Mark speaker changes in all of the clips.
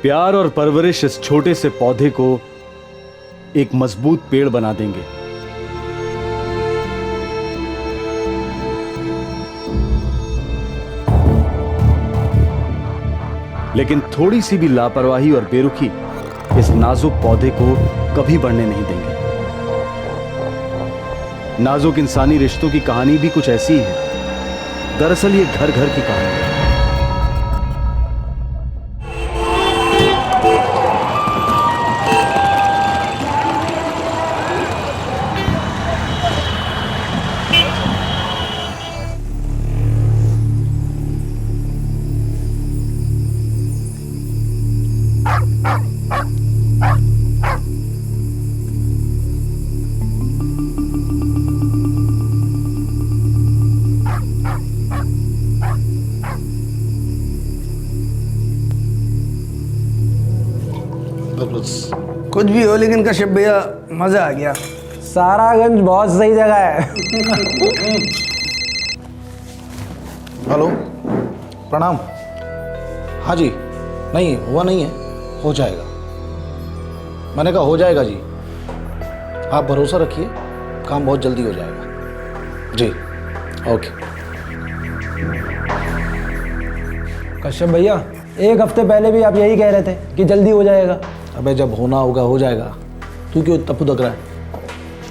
Speaker 1: प्यार और परवरिश इस छोटे से पौधे को एक मजबूत पेड़ बना देंगे। लेकिन थोड़ी सी भी लापरवाही और बेरुखी इस नाजुक पौधे को कभी बढ़ने नहीं देंगे। नाजुक इंसानी रिश्तों की कहानी भी कुछ ऐसी ही है। दरअसल ये घर घर की कहानी है।
Speaker 2: कुछ भी हो लेकिन कश्यप भैया मजा आ गया।
Speaker 3: सारागंज बहुत सही जगह है।
Speaker 4: हेलो, प्रणाम। हाँ जी, नहीं हुआ नहीं है, हो जाएगा। मैंने कहा हो जाएगा जी, आप भरोसा रखिए, काम बहुत जल्दी हो जाएगा जी। ओके।
Speaker 3: कश्यप भैया, एक हफ्ते पहले भी आप यही कह रहे थे कि जल्दी हो जाएगा।
Speaker 4: अबे जब होना होगा हो जाएगा, तू क्यों इतना फुदक रहा है?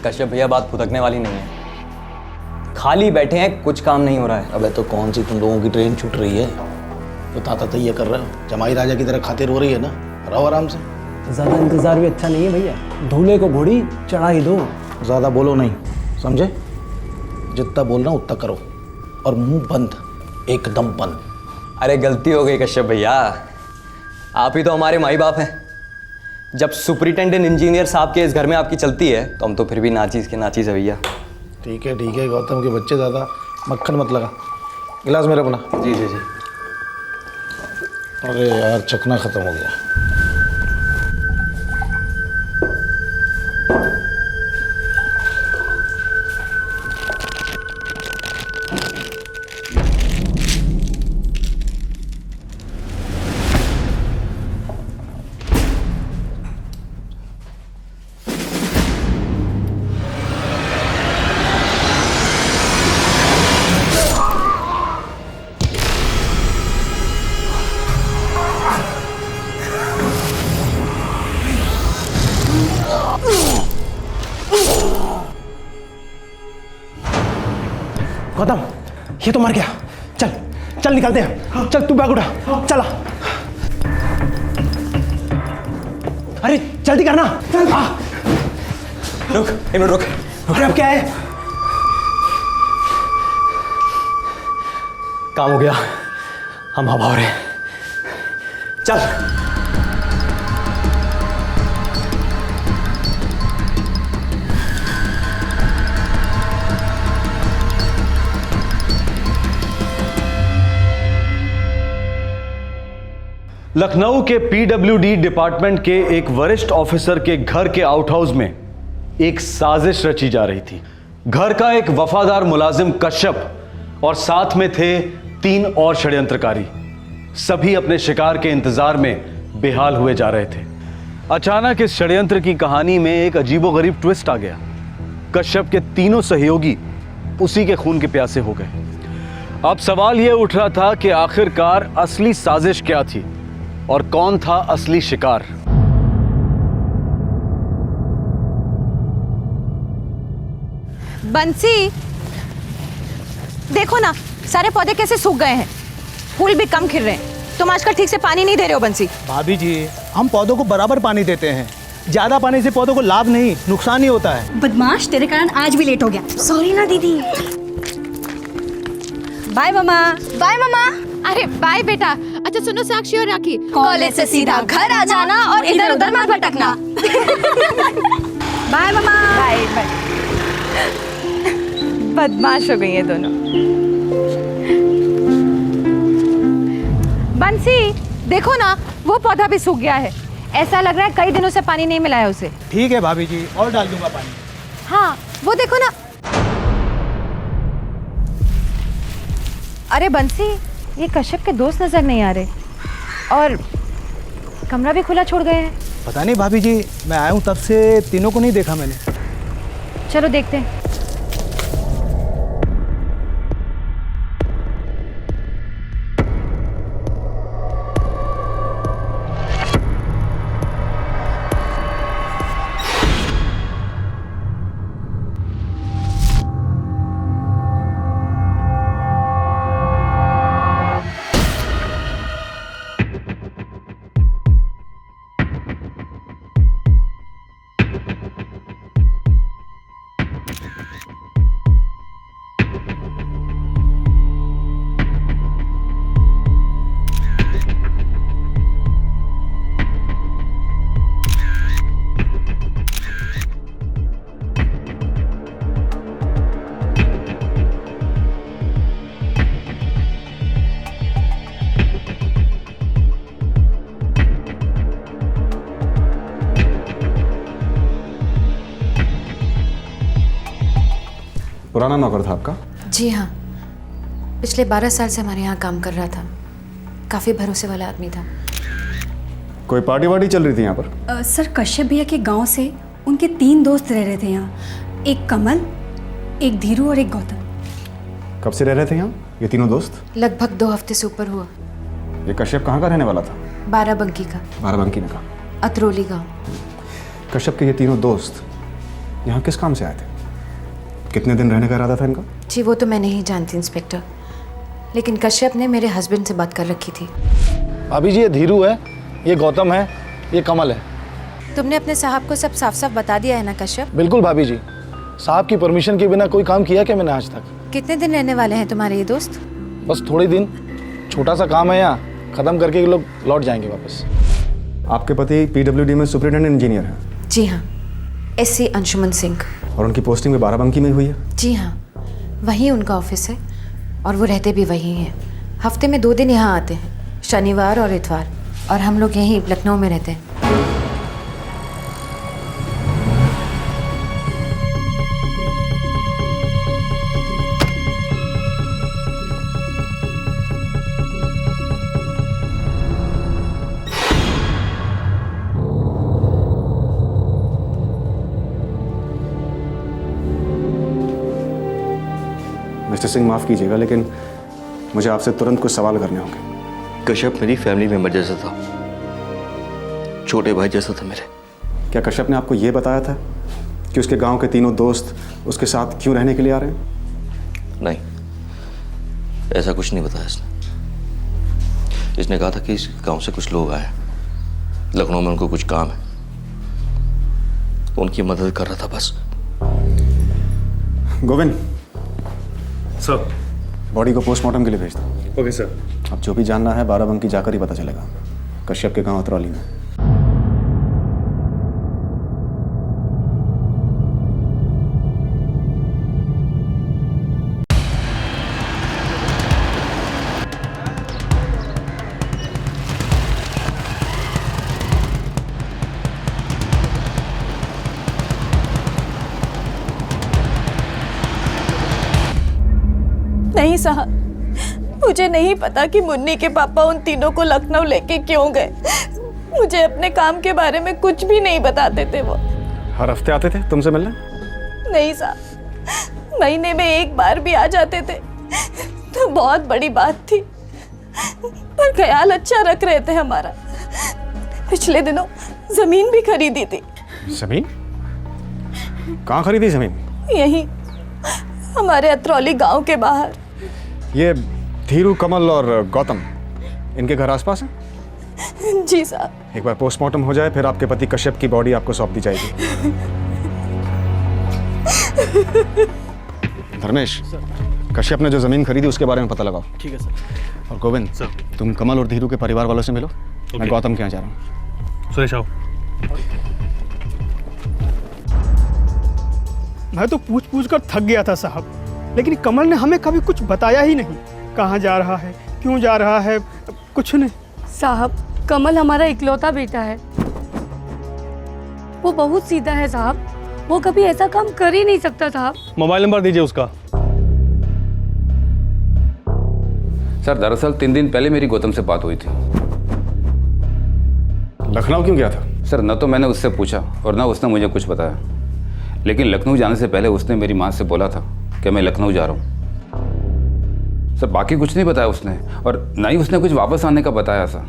Speaker 5: कश्यप भैया बात फुदकने वाली नहीं है, खाली बैठे हैं, कुछ काम नहीं हो रहा है।
Speaker 4: अबे तो कौन सी तुम लोगों की ट्रेन छूट रही है? तो ताता तैया कर रहे हो, जमाई राजा की तरह खातिर हो रही है ना, रहो आराम से।
Speaker 3: ज़्यादा इंतज़ार भी अच्छा नहीं है भैया, दूल्हे को घोड़ी चढ़ा ही दो।
Speaker 4: ज़्यादा बोलो नहीं, समझे? जितना बोल रहा हूँ उतना करो, और मुंह बंद, एकदम बंद।
Speaker 5: अरे गलती हो गई कश्यप भैया, आप ही तो हमारे माई बाप हैं। जब सुपरिटेंडेंट इंजीनियर साहब के इस घर में आपकी चलती है तो हम तो फिर भी नाचीज़ के नाचीज़ है भैया।
Speaker 4: ठीक है गौतम के बच्चे, ज़्यादा मक्खन मत लगा। गिलास मेरा अपना।
Speaker 5: जी जी जी।
Speaker 4: अरे यार चखना ख़त्म हो गया।
Speaker 3: गौतम, ये तो मर गया। चल चल निकलते हैं। चल तू बैग उठा, चला। अरे जल्दी करना।
Speaker 5: रुक, एक मिनट रुक।
Speaker 3: अरे अब क्या है?
Speaker 5: काम हो गया, हम हवा हो रहे हैं। चल।
Speaker 1: लखनऊ के पीडब्ल्यूडी डिपार्टमेंट के एक वरिष्ठ ऑफिसर के घर के आउटहाउस में एक साजिश रची जा रही थी। घर का एक वफादार मुलाजिम कश्यप और साथ में थे 3 और षड्यंत्रकारी। सभी अपने शिकार के इंतजार में बेहाल हुए जा रहे थे। अचानक इस षड्यंत्र की कहानी में एक अजीबोगरीब ट्विस्ट आ गया। कश्यप के तीनों सहयोगी उसी के खून के प्यासे हो गए। अब सवाल यह उठ रहा था कि आखिरकार असली साजिश क्या थी और कौन था असली शिकार।
Speaker 6: बंसी, देखो ना सारे पौधे कैसे सूख गए हैं, फूल भी कम खिल रहे हैं। तुम आजकल ठीक से पानी नहीं दे रहे हो बंसी।
Speaker 7: भाभी जी, हम पौधों को बराबर पानी देते हैं। ज्यादा पानी से पौधों को लाभ नहीं, नुकसान ही होता है।
Speaker 8: बदमाश, तेरे कारण आज भी लेट हो गया। सॉरी ना दीदी। बाय मामा। बाय मामा।
Speaker 6: अरे बाय बेटा। अच्छा सुनो साक्षी और राखी,
Speaker 8: कॉलेज से सीधा घर आ जाना और इधर उधर मत भटकना। बाय मामा।
Speaker 6: Bye bye. बदमाश हो गई ये दोनों। बंसी, देखो ना वो पौधा भी सूख गया है। ऐसा लग रहा है कई दिनों से पानी नहीं मिला है उसे।
Speaker 7: ठीक है भाभी जी, और डाल दूंगा पानी।
Speaker 6: हाँ वो देखो ना। अरे बंसी, ये कश्यप के दोस्त नजर नहीं आ रहे। और कमरा भी खुला छोड़ गए हैं।
Speaker 7: पता नहीं भाभी जी, मैं आया हूँ तब से तीनों को नहीं देखा मैंने।
Speaker 6: चलो देखते हैं।
Speaker 1: पुराना नौकर था आपका?
Speaker 9: जी हाँ, पिछले 12 साल से हमारे यहाँ काम कर रहा था। काफ़ी भरोसे वाला आदमी था।
Speaker 1: कोई पार्टी वार्टी चल रही थी यहाँ पर?
Speaker 8: सर, कश्यप भैया के गांव से उनके 3 दोस्त रह रहे थे यहाँ। एक कमल, एक धीरू और एक गौतम।
Speaker 1: कब से रह रहे थे यहाँ ये तीनों दोस्त?
Speaker 9: लगभग 2 हफ्ते से ऊपर हुआ।
Speaker 1: ये कश्यप कहाँ का रहने वाला था?
Speaker 9: बाराबंकी का।
Speaker 1: बाराबंकी में का?
Speaker 9: अतरौली गांव।
Speaker 1: कश्यप के ये तीनों दोस्त यहाँ किस काम से आए थे? कितने दिन रहने का इरादा था इनका?
Speaker 9: जी वो तो मैं नहीं जानती इंस्पेक्टर, लेकिन कश्यप ने मेरे हस्बैंड से बात कर रखी थी।
Speaker 4: भाभी जी, ये धीरू है, ये गौतम है, ये कमल है।
Speaker 9: तुमने अपने साहब को सब साफ साफ बता दिया है ना कश्यप?
Speaker 4: बिल्कुल भाभी जी, साहब की परमिशन के बिना कोई काम किया क्या मैंने आज तक?
Speaker 9: कितने दिन रहने वाले हैं तुम्हारे ये दोस्त?
Speaker 4: बस थोड़े दिन, छोटा सा काम है यहाँ, खत्म करके ये लोग लौट जाएंगे वापस।
Speaker 1: आपके पति पीडब्ल्यूडी में सुपरिटेंडेंट इंजीनियर हैं?
Speaker 9: जी हाँ, SC अंशुमन सिंह।
Speaker 1: और उनकी पोस्टिंग भी बाराबंकी में हुई है?
Speaker 9: जी हाँ, वहीं उनका ऑफिस है और वो रहते भी वहीं हैं। हफ्ते में 2 दिन यहाँ आते हैं, शनिवार और इतवार, और हम लोग यहीं लखनऊ में रहते हैं।
Speaker 1: मिस्टर सिंह, माफ़ कीजिएगा लेकिन मुझे आपसे तुरंत कुछ सवाल करने होंगे।
Speaker 10: कश्यप मेरी फैमिली मेंबर जैसा था, छोटे भाई जैसा था मेरे।
Speaker 1: क्या कश्यप ने आपको ये बताया था कि उसके गांव के तीनों दोस्त उसके साथ क्यों रहने के लिए आ रहे हैं?
Speaker 10: नहीं, ऐसा कुछ नहीं बताया इसने। इसने कहा था कि इस गांव से कुछ लोग आए, लखनऊ में उनको कुछ काम है, उनकी मदद कर रहा था बस।
Speaker 1: गोविंद
Speaker 11: सर,
Speaker 1: बॉडी को पोस्टमार्टम के लिए भेज दो।
Speaker 11: Okay sir.
Speaker 1: अब जो भी जानना है बाराबंकी जाकर ही पता चलेगा। कश्यप के गांव अतरौली में।
Speaker 8: नहीं साहब, मुझे नहीं पता कि मुन्नी के पापा उन तीनों को लखनऊ लेके क्यों गए। मुझे अपने काम के बारे में कुछ भी नहीं बताते थे वो।
Speaker 1: हर हफ्ते आते थे तुमसे मिलने?
Speaker 8: नहीं साहब, महीने में 1 बार भी आ जाते थे तो बहुत बड़ी बात थी, पर ख्याल अच्छा रख रहे थे हमारा। पिछले दिनों जमीन भी खरीदी थी।
Speaker 1: जमीन? कहाँ खरीदी जमीन?
Speaker 8: यहीं हमारे अतरौली गांव के बाहर।
Speaker 1: ये धीरू, कमल और गौतम, इनके घर आसपास हैं?
Speaker 8: जी साहब।
Speaker 1: एक बार पोस्टमार्टम हो जाए फिर आपके पति कश्यप की बॉडी आपको सौंप दी जाएगी। धर्मेश, कश्यप ने जो जमीन खरीदी उसके बारे में पता लगाओ।
Speaker 11: ठीक है सर।
Speaker 1: और गोविंद
Speaker 11: सर,
Speaker 1: तुम कमल और धीरू के परिवार वालों से मिलो। मैं गौतम के यहाँ जा रहा हूँ।
Speaker 11: सुरेश आओ।
Speaker 7: मैं तो पूछ पूछ कर थक गया था साहब, लेकिन कमल ने हमें कभी कुछ बताया ही नहीं। कहाँ जा रहा है, क्यों जा रहा है, कुछ नहीं।
Speaker 8: साहब, कमल हमारा इकलौता बेटा है। वो बहुत सीधा है साहब, वो कभी ऐसा काम कर ही नहीं सकता साहब।
Speaker 11: मोबाइल नंबर दीजिए उसका।
Speaker 12: सर, दरअसल 3 दिन पहले मेरी गौतम से बात हुई थी। लखनऊ क्यों गया था?
Speaker 13: सर न तो मैंने उससे पूछा और ना उसने मुझे कुछ बताया, लेकिन लखनऊ जाने से पहले उसने मेरी माँ से बोला था कि मैं लखनऊ जा रहा हूँ। सर बाकी कुछ नहीं बताया उसने, और ना ही उसने कुछ वापस आने का बताया सर।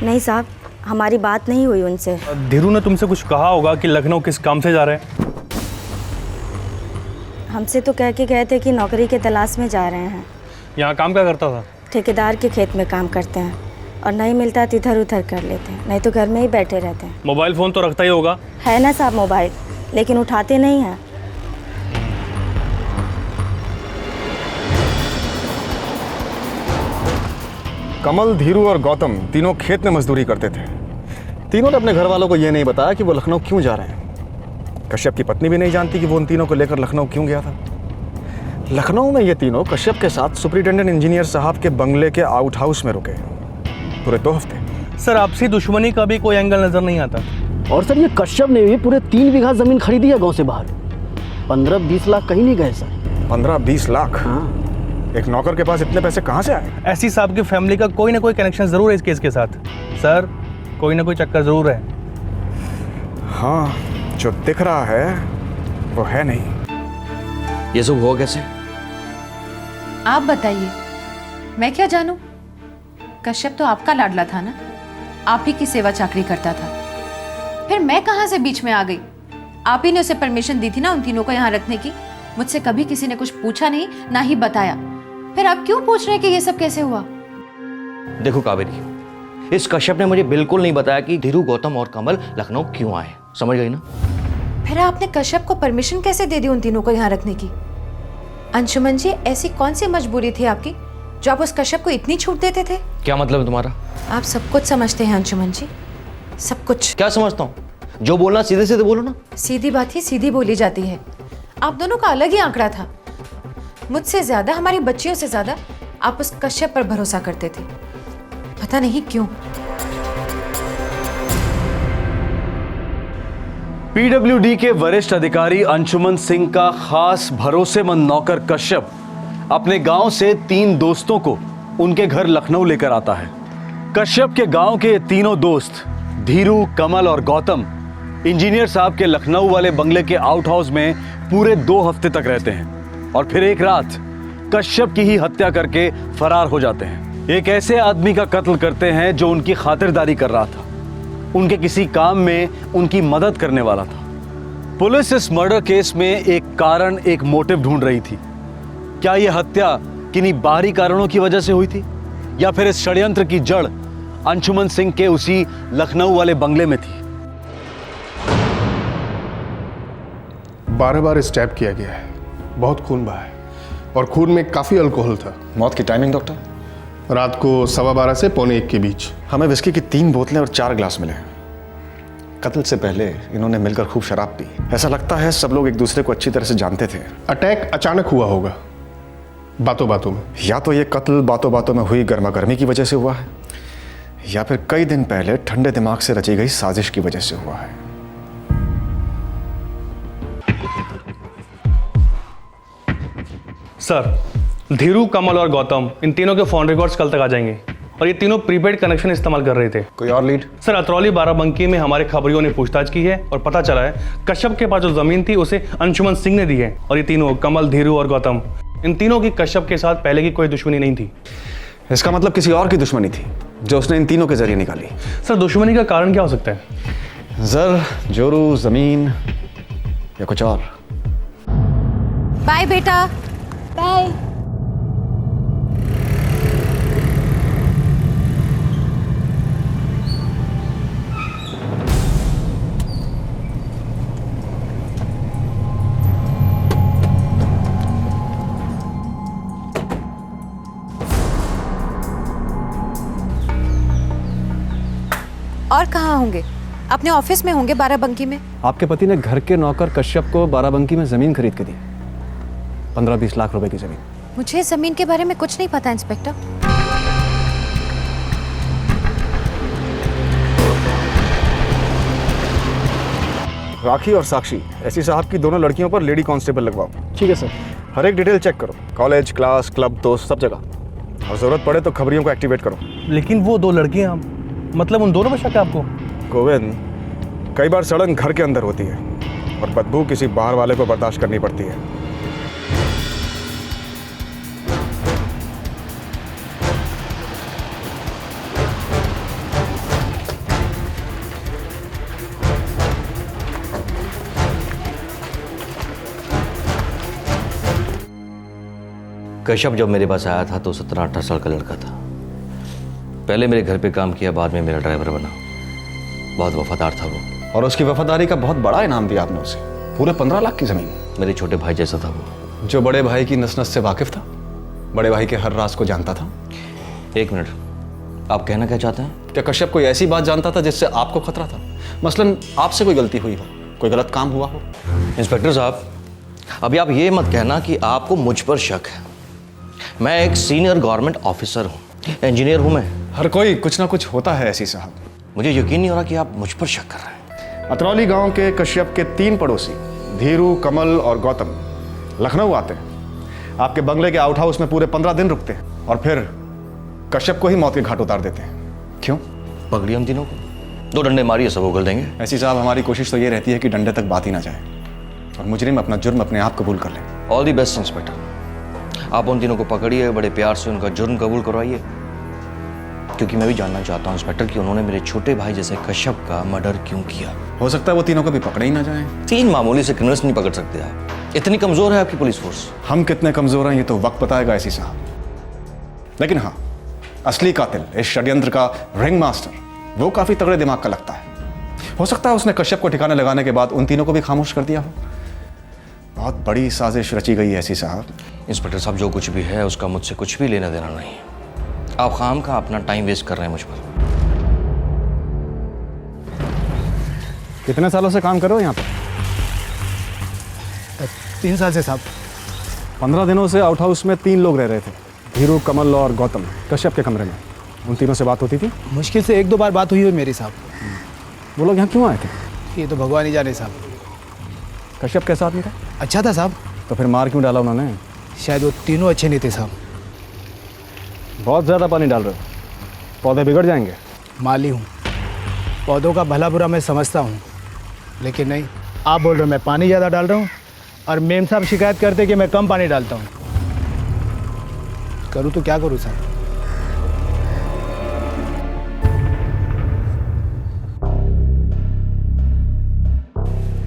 Speaker 14: नहीं साहब, हमारी बात नहीं हुई उनसे।
Speaker 11: धीरू ने तुमसे कुछ कहा होगा कि लखनऊ किस काम से जा रहे हैं?
Speaker 14: हमसे तो कह के गए थे कि नौकरी के तलाश में जा रहे हैं।
Speaker 11: यहाँ काम क्या करता था?
Speaker 14: ठेकेदार के खेत में काम करते हैं, और नहीं मिलता तो इधर उधर कर लेते हैं, नहीं तो घर में ही बैठे रहते हैं।
Speaker 11: मोबाइल फ़ोन तो रखता ही होगा?
Speaker 14: है ना साहब मोबाइल, लेकिन उठाते नहीं हैं।
Speaker 12: कमल, धीरू और गौतम तीनों खेत में मजदूरी करते थे। तीनों ने अपने घर वालों को यह नहीं बताया कि वो लखनऊ क्यों जा रहे हैं। कश्यप की पत्नी भी नहीं जानती कि वो उन तीनों को लेकर लखनऊ क्यों गया था। लखनऊ में ये तीनों कश्यप के साथ सुपरिटेंडेंट इंजीनियर साहब के बंगले के आउट हाउस में रुके पूरे 2 हफ्ते।
Speaker 11: सर आपसी दुश्मनी का भी कोई एंगल नजर नहीं आता।
Speaker 2: और सर ये कश्यप ने भी पूरे 3 बीघा जमीन खरीदी है गांव से बाहर। 15-20 लाख कहीं नहीं गए सर।
Speaker 12: 15-20 लाख? एक नौकर के पास इतने पैसे कहाँ से आए?
Speaker 11: ऐसी साहब की फैमिली का कोई ना कोई कनेक्शन जरूर है इस केस के साथ। सर कोई ना कोई चक्कर जरूर है।
Speaker 12: हाँ, जो दिख रहा है वो है नहीं।
Speaker 10: ये सब हुआ कैसे?
Speaker 9: आप बताइए, मैं क्या जानूं? कश्यप तो आपका लाडला था ना, आप ही की सेवा चाकरी करता था। फिर मैं कहां से बीच में आ गई? आप ही ने उसे परमिशन दी थी ना उन तीनों को यहाँ रखने की। मुझसे कभी किसी ने कुछ पूछा नहीं, ना ही बताया। फिर आप क्यों पूछ रहे हैं कि ये सब कैसे हुआ?
Speaker 10: देखो कावेरी, इस कश्यप ने मुझे बिल्कुल नहीं बताया कि धीरू, गौतम और कमल लखनऊ क्यों आए। समझ गई ना?
Speaker 9: फिर आपने कश्यप को परमिशन कैसे दे दी उन तीनों को यहाँ रखने की? अंशुमन जी, ऐसी कौन सी मजबूरी थी आपकी जो आप उस कश्यप को इतनी छूट देते थे?
Speaker 10: क्या मतलब है तुम्हारा?
Speaker 9: आप सब कुछ समझते हैं अंशुमन जी, सब कुछ।
Speaker 10: क्या समझता हूँ? जो बोलना सीधे सीधे बोलो ना।
Speaker 9: सीधी बात ही सीधी बोली जाती है। आप दोनों का अलग ही आंकड़ा था। मुझसे ज्यादा, हमारी बच्चियों से ज्यादा आप उस कश्यप पर भरोसा करते थे, पता नहीं क्यों।
Speaker 1: पीडब्ल्यूडी के वरिष्ठ अधिकारी अंशुमन सिंह का खास भरोसेमंद नौकर कश्यप अपने गांव से 3 दोस्तों को उनके घर लखनऊ लेकर आता है। कश्यप के गांव के ये तीनों दोस्त धीरू, कमल और गौतम इंजीनियर साहब के लखनऊ वाले बंगले के आउट हाउस में पूरे 2 हफ्ते तक रहते हैं और फिर एक रात कश्यप की ही हत्या करके फरार हो जाते हैं। एक ऐसे आदमी का कत्ल करते हैं जो उनकी खातिरदारी कर रहा था, उनके किसी काम में उनकी मदद करने वाला था। पुलिस इस मर्डर केस में एक कारण, एक मोटिव ढूंढ रही थी। क्या यह हत्या किन्हीं बाहरी कारणों की वजह से हुई थी, या फिर इस षड्यंत्र की जड़ अंशुमन सिंह के उसी लखनऊ वाले बंगले में थी?
Speaker 15: 12 बार स्टैब किया गया है, बहुत खून बहा है और खून में काफ़ी अल्कोहल था।
Speaker 12: मौत की टाइमिंग डॉक्टर?
Speaker 15: रात को 12:15 से 1:45 के बीच।
Speaker 12: हमें विस्की की 3 बोतलें और 4 ग्लास मिले। कत्ल से पहले इन्होंने मिलकर खूब शराब पी। ऐसा लगता है सब लोग एक दूसरे को अच्छी तरह से जानते थे।
Speaker 15: अटैक अचानक हुआ होगा, बातों बातों में।
Speaker 12: या तो ये कत्ल बातों बातों में हुई गर्मा गर्मी की वजह से हुआ है, या फिर कई दिन पहले ठंडे दिमाग से रची गई साजिश की वजह से हुआ है।
Speaker 11: सर धीरू, कमल और गौतम, इन तीनों के फोन रिकॉर्ड्स कल तक आ जाएंगे और ये तीनों प्रीपेड कनेक्शन इस्तेमाल कर रहे थे।
Speaker 12: कोई और लीड?
Speaker 11: सर अतरौली बाराबंकी में हमारे खबरियों ने पूछताछ की है और पता चला है कश्यप के पास जो जमीन थी उसे अंशुमन सिंह ने दी है। और ये तीनों, कमल, धीरू और गौतम, इन तीनों की कश्यप के साथ पहले की कोई दुश्मनी नहीं थी।
Speaker 12: इसका मतलब किसी और की दुश्मनी थी जो उसने इन तीनों के जरिए निकाली।
Speaker 11: सर दुश्मनी का कारण क्या हो सकता है?
Speaker 12: जर, जोरू, जमीन या कुछ और?
Speaker 9: बाय बेटा।
Speaker 8: बाय।
Speaker 9: और कहाँ होंगे? अपने ऑफिस में होंगे, बाराबंकी में।
Speaker 16: आपके पति ने घर के नौकर कश्यप को बाराबंकी में जमीन खरीद के दी, 15-20 लाख रुपए की जमीन।
Speaker 9: मुझे जमीन के बारे में कुछ नहीं पता इंस्पेक्टर।
Speaker 12: राखी और साक्षी, ऐसी साहब की दोनों लड़कियों पर लेडी कांस्टेबल लगवाओ।
Speaker 16: ठीक है सर।
Speaker 12: हर एक डिटेल चेक करो, कॉलेज, क्लास, क्लब, दोस्त, सब जगह। और जरूरत पड़े तो खबरियों को एक्टिवेट करो।
Speaker 11: लेकिन वो 2 लड़कियां मतलब उन दोनों पे शक है आपको?
Speaker 12: गोविंद, कई बार सड़न घर के अंदर होती है और बदबू किसी बाहर वाले को बर्दाश्त करनी पड़ती है।
Speaker 10: कश्यप जब मेरे पास आया था तो 17-18 साल का लड़का था। पहले मेरे घर पे काम किया, बाद में मेरा ड्राइवर बना। बहुत वफादार था वो।
Speaker 12: और उसकी वफादारी का बहुत बड़ा इनाम दिया आपने उसे, पूरे 15 लाख की जमीन।
Speaker 10: मेरे छोटे भाई जैसा था वो।
Speaker 12: जो बड़े भाई की नस नस से वाकिफ था, बड़े भाई के हर राज को जानता था।
Speaker 10: एक मिनट, आप कहना क्या चाहते हैं?
Speaker 12: क्या कश्यप कोई ऐसी बात जानता था जिससे आपको खतरा था? मसलन आपसे कोई गलती हुई हो, कोई गलत काम हुआ हो?
Speaker 10: इंस्पेक्टर साहब, अभी आप ये मत कहना कि आपको मुझ पर शक है। मैं एक सीनियर गवर्नमेंट ऑफिसर हूँ, इंजीनियर हूँ मैं।
Speaker 12: हर कोई कुछ ना कुछ होता है ऐसी साहब।
Speaker 10: मुझे यकीन नहीं हो रहा कि आप मुझ पर शक कर रहे हैं।
Speaker 12: अतरौली गांव के कश्यप के 3 पड़ोसी धीरू, कमल और गौतम लखनऊ आते हैं। आपके बंगले के आउट हाउस में पूरे 15 दिन रुकते हैं और फिर कश्यप को ही मौत के घाट उतार देते हैं। क्यों?
Speaker 10: पकड़ी हम तीनों को, 2 डंडे मारिए, सब उगल देंगे।
Speaker 12: ऐसी साहब, हमारी कोशिश तो ये रहती है कि डंडे तक बात ही ना जाए और मुजरिम अपना जुर्म अपने आप कबूल कर ले।
Speaker 10: All the best inspector. आप उन तीनों को पकड़िए, बड़े प्यार से उनका जुर्म कबूल करवाइए, क्योंकि मैं भी जानना चाहता हूँ इंस्पेक्टर कि उन्होंने मेरे छोटे भाई जैसे कश्यप का मर्डर क्यों किया।
Speaker 12: हो सकता है वो तीनों को भी पकड़े ही ना जाएं।
Speaker 10: 3 मामूली से क्रिमिनल्स नहीं पकड़ सकते आप, इतनी कमजोर है आपकी पुलिस फोर्स।
Speaker 12: हम कितने कमजोर हैं ये तो वक्त बताएगा ऐसी साहब। लेकिन हाँ, असली कातिल, इस षड्यंत्र का रिंग मास्टर, वो काफी तगड़े दिमाग का लगता है। हो सकता है उसने कश्यप को ठिकाने लगाने के बाद उन तीनों को भी खामोश कर दिया हो। बहुत बड़ी साजिश रची गई है ऐसी साहब।
Speaker 10: इंस्पेक्टर साहब, जो कुछ भी है उसका मुझसे कुछ भी लेना देना नहीं। आप खाम का अपना टाइम वेस्ट कर रहे हैं मुझ पर।
Speaker 12: कितने सालों से काम करो यहाँ पे?
Speaker 4: 3 साल से साहब।
Speaker 12: 15 दिनों से आउट हाउस में 3 लोग रह रहे थे, धीरू, कमल और गौतम, कश्यप के कमरे में। उन तीनों से बात होती थी?
Speaker 4: मुश्किल से 1-2 बार बात हुई है मेरी साहब।
Speaker 12: वो लोग यहाँ क्यों आए थे?
Speaker 4: ये तो भगवान ही जाने साहब।
Speaker 12: कश्यप कैसा आदमी था?
Speaker 4: अच्छा था साहब।
Speaker 12: तो फिर मार क्यों डाला उन्होंने?
Speaker 4: शायद वो तीनों अच्छे नहीं थे साहब।
Speaker 12: बहुत ज़्यादा पानी डाल रहे हो, पौधे बिगड़ जाएंगे।
Speaker 4: माली हूँ, पौधों का भला बुरा मैं समझता हूँ, लेकिन नहीं, आप बोल रहे हो मैं पानी ज़्यादा डाल रहा हूँ और मेम साहब शिकायत करते कि मैं कम पानी डालता हूँ। करूँ तो क्या करूँ साहब?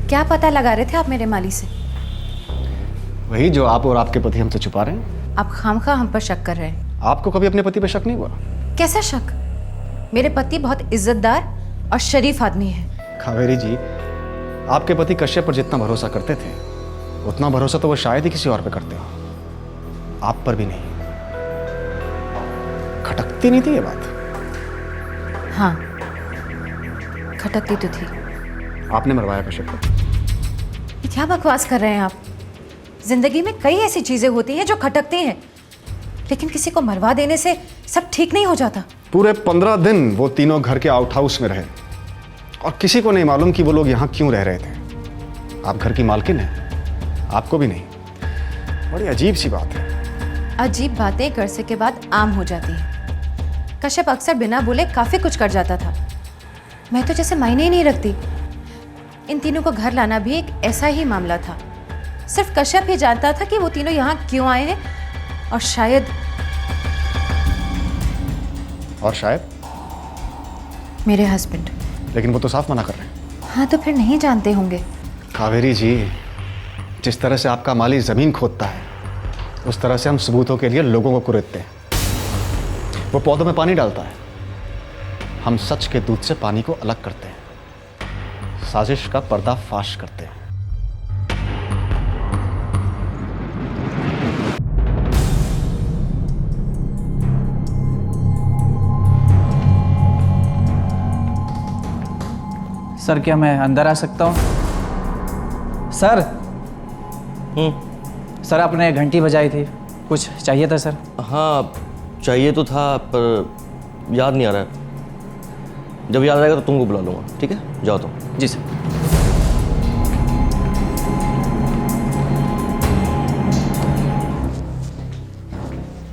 Speaker 9: क्या पता लगा रहे थे आप मेरे माली से?
Speaker 12: वही जो आप और आपके पति हमसे छुपा रहे हैं।
Speaker 9: आप खामखा हम पर शक कर रहे हैं।
Speaker 12: आपको कभी अपने पति पे शक नहीं हुआ?
Speaker 9: कैसा शक? मेरे पति बहुत इज्जतदार और शरीफ आदमी है।
Speaker 12: कावेरी जी, आपके पति कश्यप पर जितना भरोसा करते थे उतना भरोसा तो वो शायद ही किसी और पे करते हो, आप पर भी नहीं। खटकती नहीं थी ये बात?
Speaker 9: हाँ, खटकती तो थी।
Speaker 12: आपने मरवाया कश्यप को?
Speaker 9: ये क्या बकवास कर रहे हैं आप? जिंदगी में कई ऐसी चीजें होती हैं जो खटकती हैं, लेकिन किसी को मरवा देने से सब ठीक नहीं हो जाता।
Speaker 12: पूरे 15 दिन वो तीनों घर के आउट हाउस में रहे और किसी को नहीं मालूम कि वो लोग यहाँ क्यों रह रहे थे। आप घर की मालकिन हैं, आपको भी नहीं। बड़ी अजीब सी बात है।
Speaker 9: अजीब बातें करने के बाद आम हो जाती हैं। कश्यप अक्सर बिना बोले काफी कुछ कर जाता था। मैं तो जैसे मायने ही नहीं रखती। इन तीनों को घर लाना भी एक ऐसा ही मामला था। सिर्फ कश्यप ही जानता था कि वो तीनों यहाँ क्यों आए हैं और शायद मेरे हस्बैंड।
Speaker 12: लेकिन वो तो साफ मना कर रहे हैं।
Speaker 9: हाँ, तो फिर नहीं जानते होंगे।
Speaker 12: कावेरी जी, जिस तरह से आपका माली जमीन खोदता है उस तरह से हम सबूतों के लिए लोगों को कुरेदते हैं। वो पौधों में पानी डालता है, हम सच के दूध से पानी को अलग करते हैं, साजिश का पर्दाफाश करते हैं।
Speaker 17: सर, क्या मैं अंदर आ सकता हूँ? सर। सर, आपने घंटी बजाई थी, कुछ चाहिए था सर?
Speaker 10: हाँ, चाहिए तो था पर याद नहीं आ रहा है। जब याद आएगा तो तुमको बुला लूँगा, ठीक है? जाओ तुम।
Speaker 17: जी सर।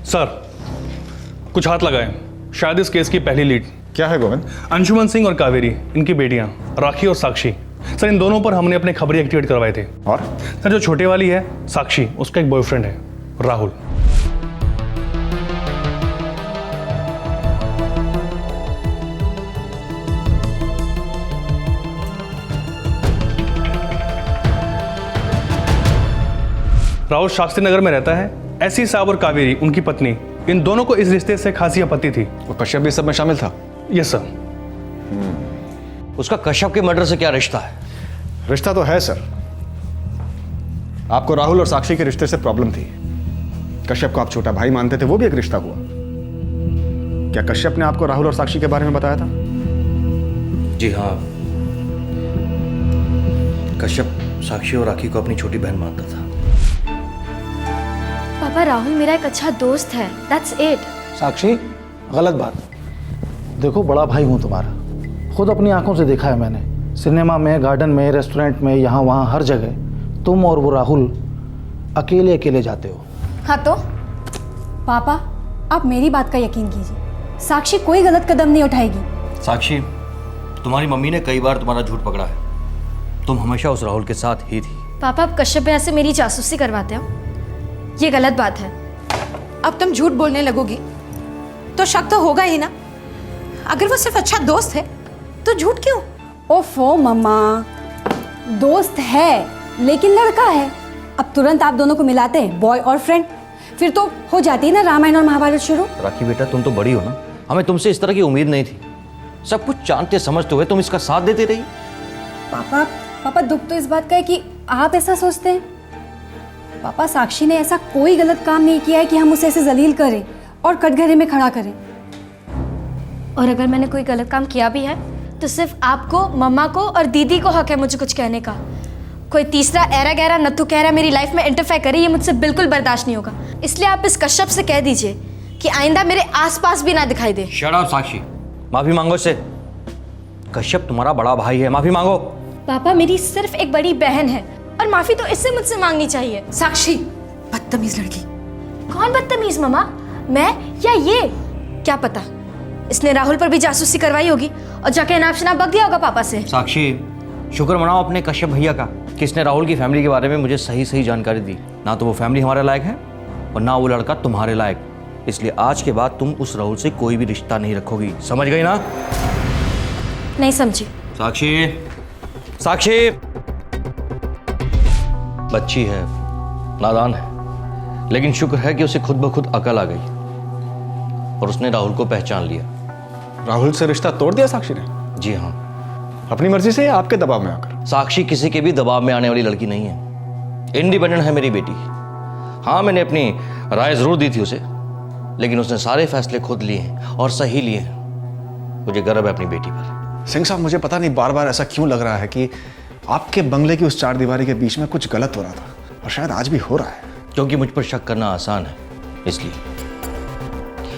Speaker 11: सर, कुछ हाथ लगाए, शायद इस केस की पहली लीड।
Speaker 12: क्या है गोविंद?
Speaker 11: अंशुमन सिंह और कावेरी, इनकी बेटियां राखी और साक्षी। सर इन दोनों पर हमने अपने खबरी एक्टिवेट करवाए थे।
Speaker 12: और
Speaker 11: सर जो छोटे वाली है साक्षी, उसका एक बॉयफ्रेंड है राहुल। राहुल शास्त्री नगर में रहता है। एसी साहब और कावेरी उनकी पत्नी, इन दोनों को इस रिश्ते से खासी आपत्ति थी।
Speaker 12: वो कश्यप भी सब में शामिल था?
Speaker 11: Yes sir.
Speaker 10: उसका कश्यप के मर्डर से क्या रिश्ता है?
Speaker 12: रिश्ता तो है सर। आपको राहुल और साक्षी के रिश्ते से प्रॉब्लम थी। कश्यप को आप छोटा भाई मानते थे, वो भी एक रिश्ता हुआ। क्या कश्यप ने आपको राहुल और साक्षी के बारे में बताया था?
Speaker 10: जी हाँ, कश्यप साक्षी और राखी को अपनी छोटी बहन मानता था।
Speaker 14: पापा राहुल मेरा एक अच्छा दोस्त है, दैट्स इट।
Speaker 4: साक्षी, गलत बात। देखो बड़ा भाई हूँ तुम्हारा, खुद अपनी आंखों से देखा है मैंने। सिनेमा में, गार्डन में, रेस्टोरेंट में, यहाँ वहाँ हर जगह तुम और वो राहुल अकेले अकेले जाते हो।
Speaker 8: हाँ तो पापा आप मेरी बात का यकीन कीजिए, साक्षी कोई गलत कदम नहीं उठाएगी।
Speaker 10: साक्षी, तुम्हारी मम्मी ने कई बार तुम्हारा झूठ पकड़ा है। तुम हमेशा उस राहुल के साथ ही थी।
Speaker 14: पापा आप कश्यप भैया से मेरी जासूसी करवाते हो, ये गलत बात है।
Speaker 9: अब तुम झूठ बोलने लगोगी तो शक तो होगा ही ना। अगर वो सिर्फ अच्छा दोस्त है तो झूठ क्यों?
Speaker 8: ओफो मम्मा, दोस्त है लेकिन लड़का है। अब तुरंत आप दोनों को मिलाते हैं, बॉय और फ्रेंड, फिर तो हो जाती है ना रामायण और महाभारत शुरू।
Speaker 10: राखी बेटा, तुम तो बड़ी हो ना, हमें तुमसे इस तरह की उम्मीद नहीं थी। सब कुछ जानते समझते हुए तुम इसका साथ देते रही।
Speaker 8: पापा दुख तो इस बात का है कि आप ऐसा सोचते हैं। पापा साक्षी ने ऐसा कोई गलत काम नहीं किया है कि हम उसे ऐसे जलील करें और कटघरे में खड़ा करें।
Speaker 14: और अगर मैंने कोई गलत काम किया भी है तो सिर्फ आपको, मम्मा को और दीदी को हक है मुझे कुछ कहने का। कोई तीसरा ऐरा गहरा नत्थु कह रहा मेरी लाइफ में इंटरफेयर करे, ये मुझसे बिल्कुल बर्दाश्त नहीं होगा। इसलिए आप इस कश्यप से कह दीजिए कि आइंदा मेरे आसपास भी ना दिखाई दे।
Speaker 10: शट अप साक्षी, माफी मांगो इससे। कश्यप तुम्हारा बड़ा भाई है, माफी मांगो।
Speaker 14: पापा मेरी सिर्फ एक बड़ी बहन है और माफी तो इससे मुझसे मांगनी चाहिए।
Speaker 9: साक्षी बदतमीज लड़की।
Speaker 14: कौन बदतमीज मम्मा, मैं या ये? क्या पता इसने राहुल पर भी जासूसी करवाई होगी और जाके नाप शनाप बक दिया होगा पापा से।
Speaker 10: साक्षी, शुक्र मनाओ अपने कश्यप भैया का कि इसने राहुल की फैमिली के बारे में मुझे सही सही जानकारी दी। ना तो वो फैमिली हमारे लायक है और ना वो लड़का तुम्हारे लायक। इसलिए आज के बाद तुम उस राहुल से कोई भी रिश्ता नहीं रखोगी, समझ गई ना?
Speaker 14: नहीं समझी।
Speaker 10: साक्षी, साक्षी बच्ची है, नादान है, लेकिन शुक्र है कि उसे खुद ब खुद अकल आ गई और उसने राहुल को पहचान लिया।
Speaker 12: राहुल से रिश्ता तोड़ दिया साक्षी ने?
Speaker 10: जी हाँ।
Speaker 12: अपनी मर्जी से या आपके दबाव में आकर?
Speaker 10: साक्षी किसी के भी दबाव में आने वाली लड़की नहीं है, इंडिपेंडेंट है मेरी बेटी। हाँ, मैंने अपनी राय जरूर दी थी उसे, लेकिन उसने सारे फैसले खुद लिए हैं और सही लिए हैं। मुझे गर्व है अपनी बेटी पर।
Speaker 12: सिंह साहब, मुझे पता नहीं बार बार ऐसा क्यों लग रहा है कि आपके बंगले की उस चारदीवारी के बीच में कुछ गलत हो रहा था, और शायद आज भी हो रहा है।
Speaker 10: क्योंकि मुझ पर शक करना आसान है, इसलिए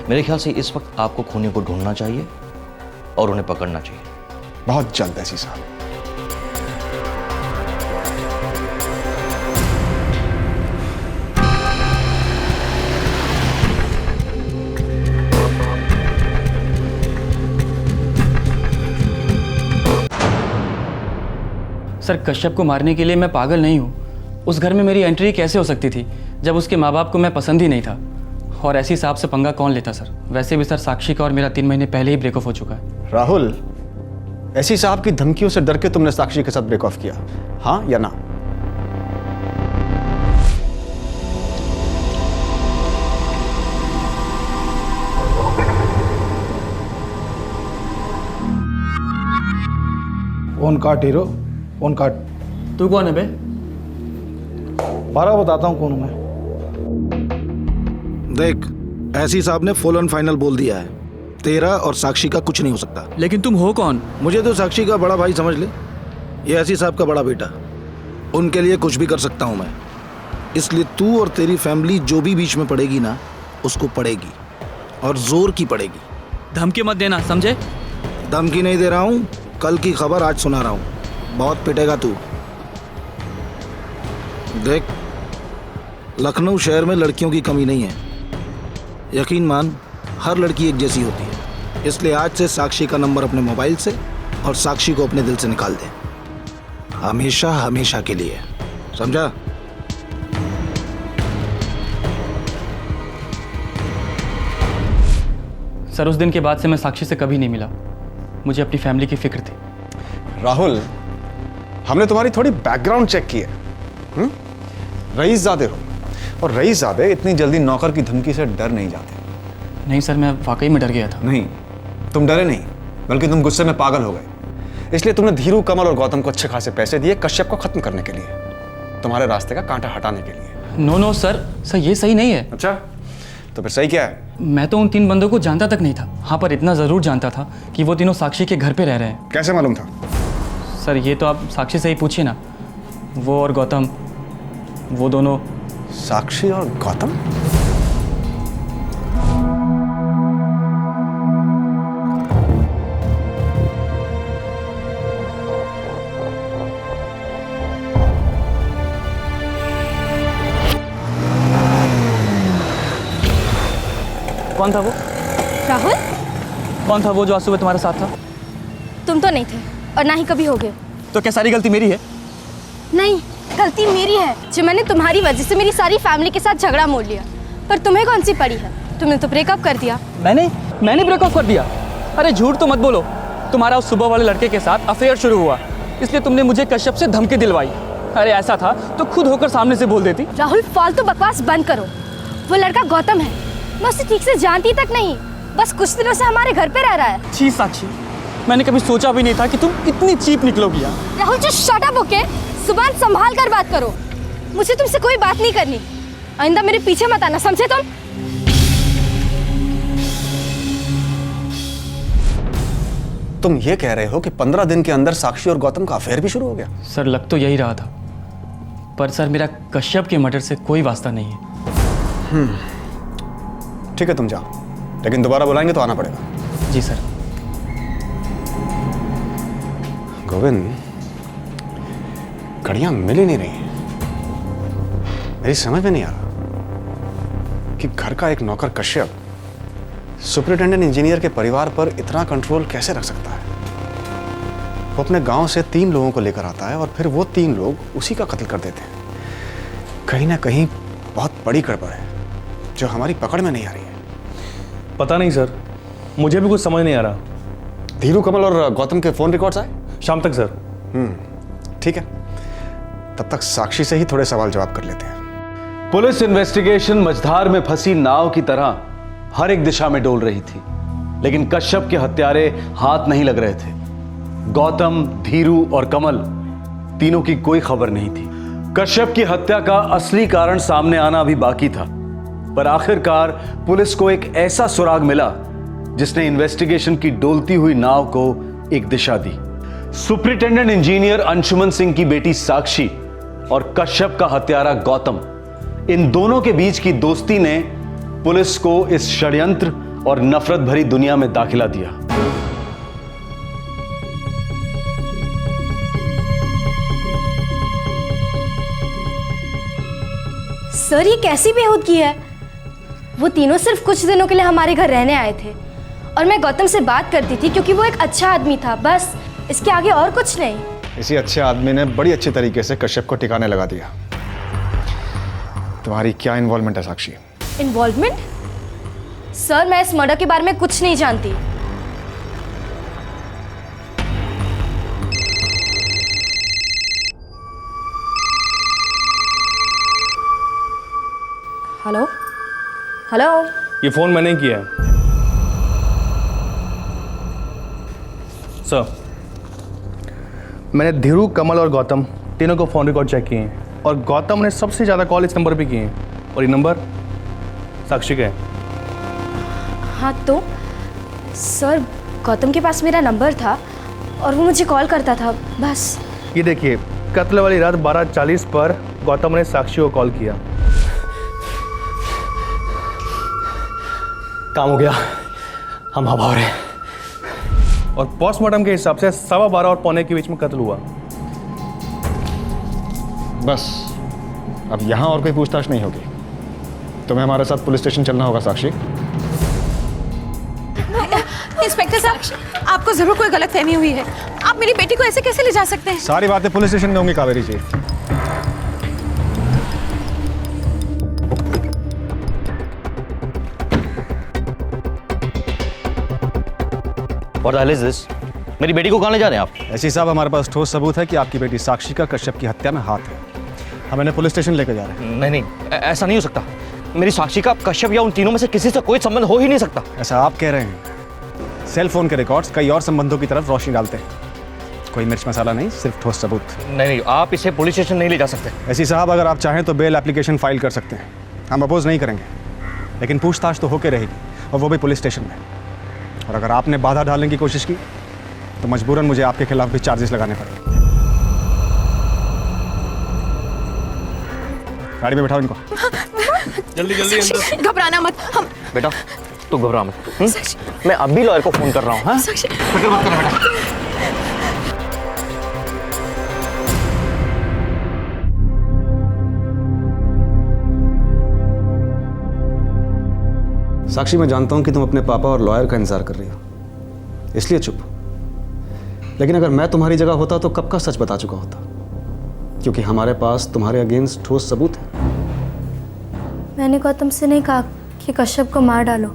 Speaker 10: मेरे ख्याल से इस वक्त आपको खूनी को ढूंढना चाहिए और उन्हें पकड़ना चाहिए।
Speaker 12: बहुत जल्द ऐसी साहब।
Speaker 17: सर कश्यप को मारने के लिए मैं पागल नहीं हूँ। उस घर में मेरी एंट्री कैसे हो सकती थी जब उसके माँ बाप को मैं पसंद ही नहीं था। और ऐसी साहब से पंगा कौन लेता सर? वैसे भी सर साक्षी का और मेरा 3 महीने पहले ही ब्रेकअप हो चुका है।
Speaker 12: राहुल, ऐसी साहब की धमकियों से डर के तुमने साक्षी के साथ ब्रेक ऑफ किया, हाँ या ना?
Speaker 4: फोन काट हीरो, फोन काट।
Speaker 2: तू कौन है बे?
Speaker 4: बारह बताता हूँ कौन हूँ मैं। देख, ऐसी साहब ने फुल एंड फाइनल बोल दिया है, तेरा और साक्षी का कुछ नहीं हो सकता।
Speaker 2: लेकिन तुम हो कौन?
Speaker 4: मुझे तो साक्षी का बड़ा भाई समझ ले, ये ऐसी साहब का बड़ा बेटा। उनके लिए कुछ भी कर सकता हूँ मैं। इसलिए तू और तेरी फैमिली जो भी बीच में पड़ेगी ना, उसको पड़ेगी, और जोर की पड़ेगी।
Speaker 2: धमकी मत देना, समझे?
Speaker 4: धमकी नहीं दे रहा हूँ, कल की खबर आज सुना रहा हूँ। बहुत पिटेगा तू। देख, लखनऊ शहर में लड़कियों की कमी नहीं है। यकीन मान, हर लड़की एक जैसी होती है। इसलिए आज से साक्षी का नंबर अपने मोबाइल से और साक्षी को अपने दिल से निकाल दे, हमेशा हमेशा के लिए, समझा?
Speaker 17: सर उस दिन के बाद से मैं साक्षी से कभी नहीं मिला। मुझे अपनी फैमिली की फिक्र थी।
Speaker 12: राहुल, हमने तुम्हारी थोड़ी बैकग्राउंड चेक की है। रईसजादे हो, और रईसजादे इतनी जल्दी नौकर की धमकी से डर नहीं जाते।
Speaker 17: नहीं सर, मैं वाकई में डर गया था।
Speaker 12: नहीं, तुम डरे नहीं, बल्कि तुम गुस्से में पागल हो गए। इसलिए तुमने धीरू, कमल और गौतम को अच्छे खासे पैसे दिए कश्यप को खत्म करने के लिए, तुम्हारे रास्ते का कांटा हटाने के लिए।
Speaker 17: नो सर, ये सही नहीं है।
Speaker 12: अच्छा, तो फिर सही क्या है?
Speaker 17: मैं तो उन 3 बंदों को जानता तक नहीं था। हाँ, पर इतना जरूर जानता था कि वो तीनों साक्षी के घर पे रह रहे हैं।
Speaker 12: कैसे मालूम था?
Speaker 17: सर ये तो आप साक्षी से ही पूछिए ना। वो और गौतम, वो दोनों।
Speaker 12: साक्षी और गौतम?
Speaker 17: कौन था वो?
Speaker 14: राहुल,
Speaker 17: कौन था वो जो आज सुबह तुम्हारे साथ था?
Speaker 14: तुम तो नहीं थे और ना ही कभी होगे।
Speaker 17: तो क्या सारी गलती मेरी है?
Speaker 14: नहीं, गलती मेरी है जो मैंने तुम्हारी वजह से मेरी सारी फैमिली के साथ झगड़ा मोड़ लिया। पर तुम्हें कौन सी पड़ी है? तुमने तो ब्रेकअप कर दिया।
Speaker 17: मैंने ब्रेकअप कर दिया? अरे झूठ तो मत बोलो। तुम्हारा उस सुबह वाले लड़के के साथ अफेयर शुरू हुआ, इसलिए तुमने मुझे कश्यप से धमकी दिलवाई। अरे ऐसा था तो खुद होकर सामने से बोल देती।
Speaker 14: राहुल, फालतू बकवास बंद करो। वो लड़का गौतम है, मैं उसे ठीक से जानती तक नहीं, बस कुछ दिनों से हमारे घर पे रह रहा है।
Speaker 17: छी साक्षी, मैंने कभी सोचा भी नहीं था कि तुम इतनी चीप निकलोगी यार।
Speaker 14: राहुल, जो शट अप ओके, जुबान संभाल कर बात करो। मुझे तुमसे कोई बात नहीं करनी। आइंदा मेरे पीछे मत आना, समझे तुम?
Speaker 12: तुम ये कह रहे हो कि 15 दिन के अंदर साक्षी और गौतम का अफेयर भी शुरू हो गया?
Speaker 17: सर लग तो यही रहा था, पर सर मेरा कश्यप के मर्डर से कोई वास्ता नहीं है।
Speaker 12: ठीक है, तुम जाओ, लेकिन दोबारा बुलाएंगे तो आना पड़ेगा।
Speaker 17: जी सर।
Speaker 12: गोविंद, कड़ियां मिल ही नहीं रही। मेरी समझ में नहीं आ रहा कि घर का एक नौकर कश्यप सुपरिटेंडेंट इंजीनियर के परिवार पर इतना कंट्रोल कैसे रख सकता है। वो अपने गांव से 3 लोगों को लेकर आता है और फिर वो 3 लोग उसी का कत्ल कर देते हैं। कहीं ना कहीं बहुत बड़ी गड़बड़ है जो हमारी पकड़ में नहीं आ रही है।
Speaker 11: पता नहीं सर, मुझे भी कुछ समझ नहीं आ रहा।
Speaker 12: धीरू, कमल और गौतम के फोन रिकॉर्ड्स आए?
Speaker 11: शाम तक सर।
Speaker 12: ठीक है, तब तक साक्षी से ही थोड़े सवाल जवाब कर लेते हैं।
Speaker 1: पुलिस इन्वेस्टिगेशन मझधार में फंसी नाव की तरह हर एक दिशा में डोल रही थी, लेकिन कश्यप के हत्यारे हाथ नहीं लग रहे थे। गौतम, धीरू और कमल तीनों की कोई खबर नहीं थी। कश्यप की हत्या का असली कारण सामने आना अभी बाकी था, पर आखिरकार पुलिस को एक ऐसा सुराग मिला जिसने इन्वेस्टिगेशन की डोलती हुई नाव को एक दिशा दी। सुपरिटेंडेंट इंजीनियर अंशुमन सिंह की बेटी साक्षी और कश्यप का हत्यारा गौतम, इन दोनों के बीच की दोस्ती ने पुलिस को इस षड्यंत्र और नफरत भरी दुनिया में दाखिला दिया।
Speaker 14: सर, ये कैसी बेहूदगी है? वो तीनों सिर्फ कुछ दिनों के लिए हमारे घर रहने आए थे और मैं गौतम से बात करती थी क्योंकि वो एक अच्छा आदमी था, बस इसके आगे और कुछ नहीं।
Speaker 12: इसी अच्छे आदमी ने बड़ी अच्छी तरीके से कश्यप को ठिकाने लगा दिया। तुम्हारी क्या इन्वॉल्वमेंट है साक्षी?
Speaker 14: इन्वॉल्वमेंट? सर, मैं इस मर्डर के बारे में कुछ नहीं जानती। हेलो हेलो,
Speaker 11: ये फोन मैंने ही किया है सर। मैंने धीरू, कमल और गौतम तीनों को फोन रिकॉर्ड चेक किए हैं और गौतम ने सबसे ज़्यादा कॉल इस नंबर पे किए हैं और ये नंबर साक्षी का है।
Speaker 14: हाँ तो सर, गौतम के पास मेरा नंबर था और वो मुझे कॉल करता था, बस।
Speaker 11: ये देखिए, कत्ल वाली रात 12:40 पर गौतम ने साक्षी को कॉल किया।
Speaker 5: काम हो गया, हम आभार हैं।
Speaker 11: और पोस्टमार्टम के हिसाब से 12:15 और 1:45 के बीच में कत्ल हुआ।
Speaker 12: बस, अब यहाँ और कोई पूछताछ नहीं होगी। तुम्हें हमारे साथ पुलिस स्टेशन चलना होगा साक्षी।
Speaker 6: इंस्पेक्टर साहब, आपको जरूर कोई गलतफहमी हुई है। आप मेरी बेटी को ऐसे कैसे ले जा सकते हैं?
Speaker 12: सारी बातें पुलिस स्टेशन में होंगी कावेरी जी।
Speaker 10: What the hell is this? मेरी बेटी को कहाँ ले जा रहे हैं आप?
Speaker 12: ऐसी साहब, हमारे पास ठोस सबूत है कि आपकी बेटी साक्षी का कश्यप की हत्या में हाथ है। हम इन्हें पुलिस स्टेशन लेकर जा रहे हैं।
Speaker 10: नहीं, ऐसा नहीं हो सकता। मेरी साक्षी का कश्यप या उन तीनों में से किसी से कोई संबंध हो ही नहीं सकता।
Speaker 12: ऐसा आप कह रहे हैं। सेल फोन के रिकॉर्ड्स कई और संबंधों की तरफ रोशनी डालते हैं। कोई मिर्च मसाला नहीं, सिर्फ ठोस सबूत।
Speaker 10: नहीं, आप इसे पुलिस स्टेशन नहीं ले जा सकते।
Speaker 12: ऐसी साहब, अगर आप चाहें तो बेल एप्लीकेशन फाइल कर सकते हैं। हम अपोज नहीं करेंगे, लेकिन पूछताछ तो होकर रहेगी, और वो भी पुलिस स्टेशन में। और अगर आपने बाधा डालने की कोशिश की तो मजबूरन मुझे आपके खिलाफ भी चार्जेस लगाने पड़ेंगे। गाड़ी में बैठाओ इनको।
Speaker 11: जल्दी जल्दी अंदर।
Speaker 6: घबराना मत। हम
Speaker 10: बेटा तू घबरा मत। मैं अभी लॉयर को फोन कर रहा हूँ। हाँ, फिक्र मत कर बेटा।
Speaker 12: साक्षी, मैं जानता हूं कि तुम अपने पापा और लॉयर का इंतजार कर रही हो, इसलिए चुप। लेकिन अगर मैं तुम्हारी जगह होता तो कब का सच बता चुका होता, क्योंकि हमारे पास तुम्हारे अगेंस्ट ठोस सबूत है।
Speaker 14: मैंने गौतम से नहीं कहा कि कश्यप को मार डालो।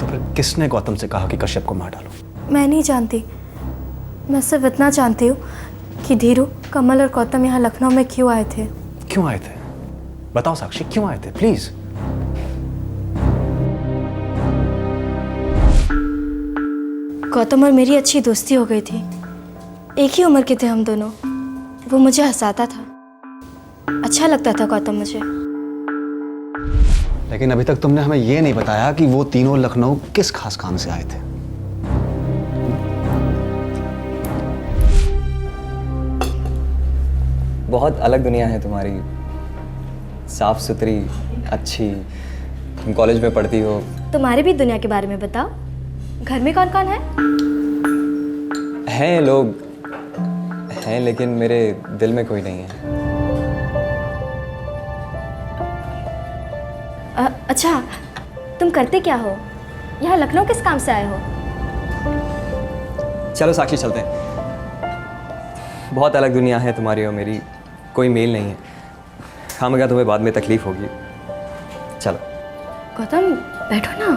Speaker 12: तो फिर किसने गौतम से कहा कि कश्यप को मार डालो?
Speaker 14: मैं नहीं जानती। मैं सिर्फ इतना जानती हूँ कि धीरू, कमल और गौतम यहाँ लखनऊ में क्यों आए थे।
Speaker 12: क्यों आए थे? बताओ साक्षी, क्यों आए थे प्लीज।
Speaker 14: गौतम और मेरी अच्छी दोस्ती हो गई थी। एक ही उम्र के थे हम दोनों। वो मुझे हंसाता था, अच्छा लगता था गौतम मुझे।
Speaker 12: लेकिन अभी तक तुमने हमें ये नहीं बताया कि वो तीनों लखनऊ किस खास काम से आए थे।
Speaker 5: बहुत अलग दुनिया है तुम्हारी, साफ सुथरी, अच्छी। तुम कॉलेज में पढ़ती हो।
Speaker 14: तुम्हारी भी दुनिया के बारे में बताओ। घर में कौन कौन है?
Speaker 5: हैं लोग हैं, लेकिन मेरे दिल में कोई नहीं है।
Speaker 14: अच्छा, तुम करते क्या हो? यहाँ लखनऊ किस काम से आए हो?
Speaker 5: चलो साक्षी, चलते हैं। बहुत अलग दुनिया है तुम्हारी और मेरी, कोई मेल नहीं है। हाँ, मगर तुम्हें बाद में तकलीफ होगी। चलो।
Speaker 14: गौतम, बैठो ना,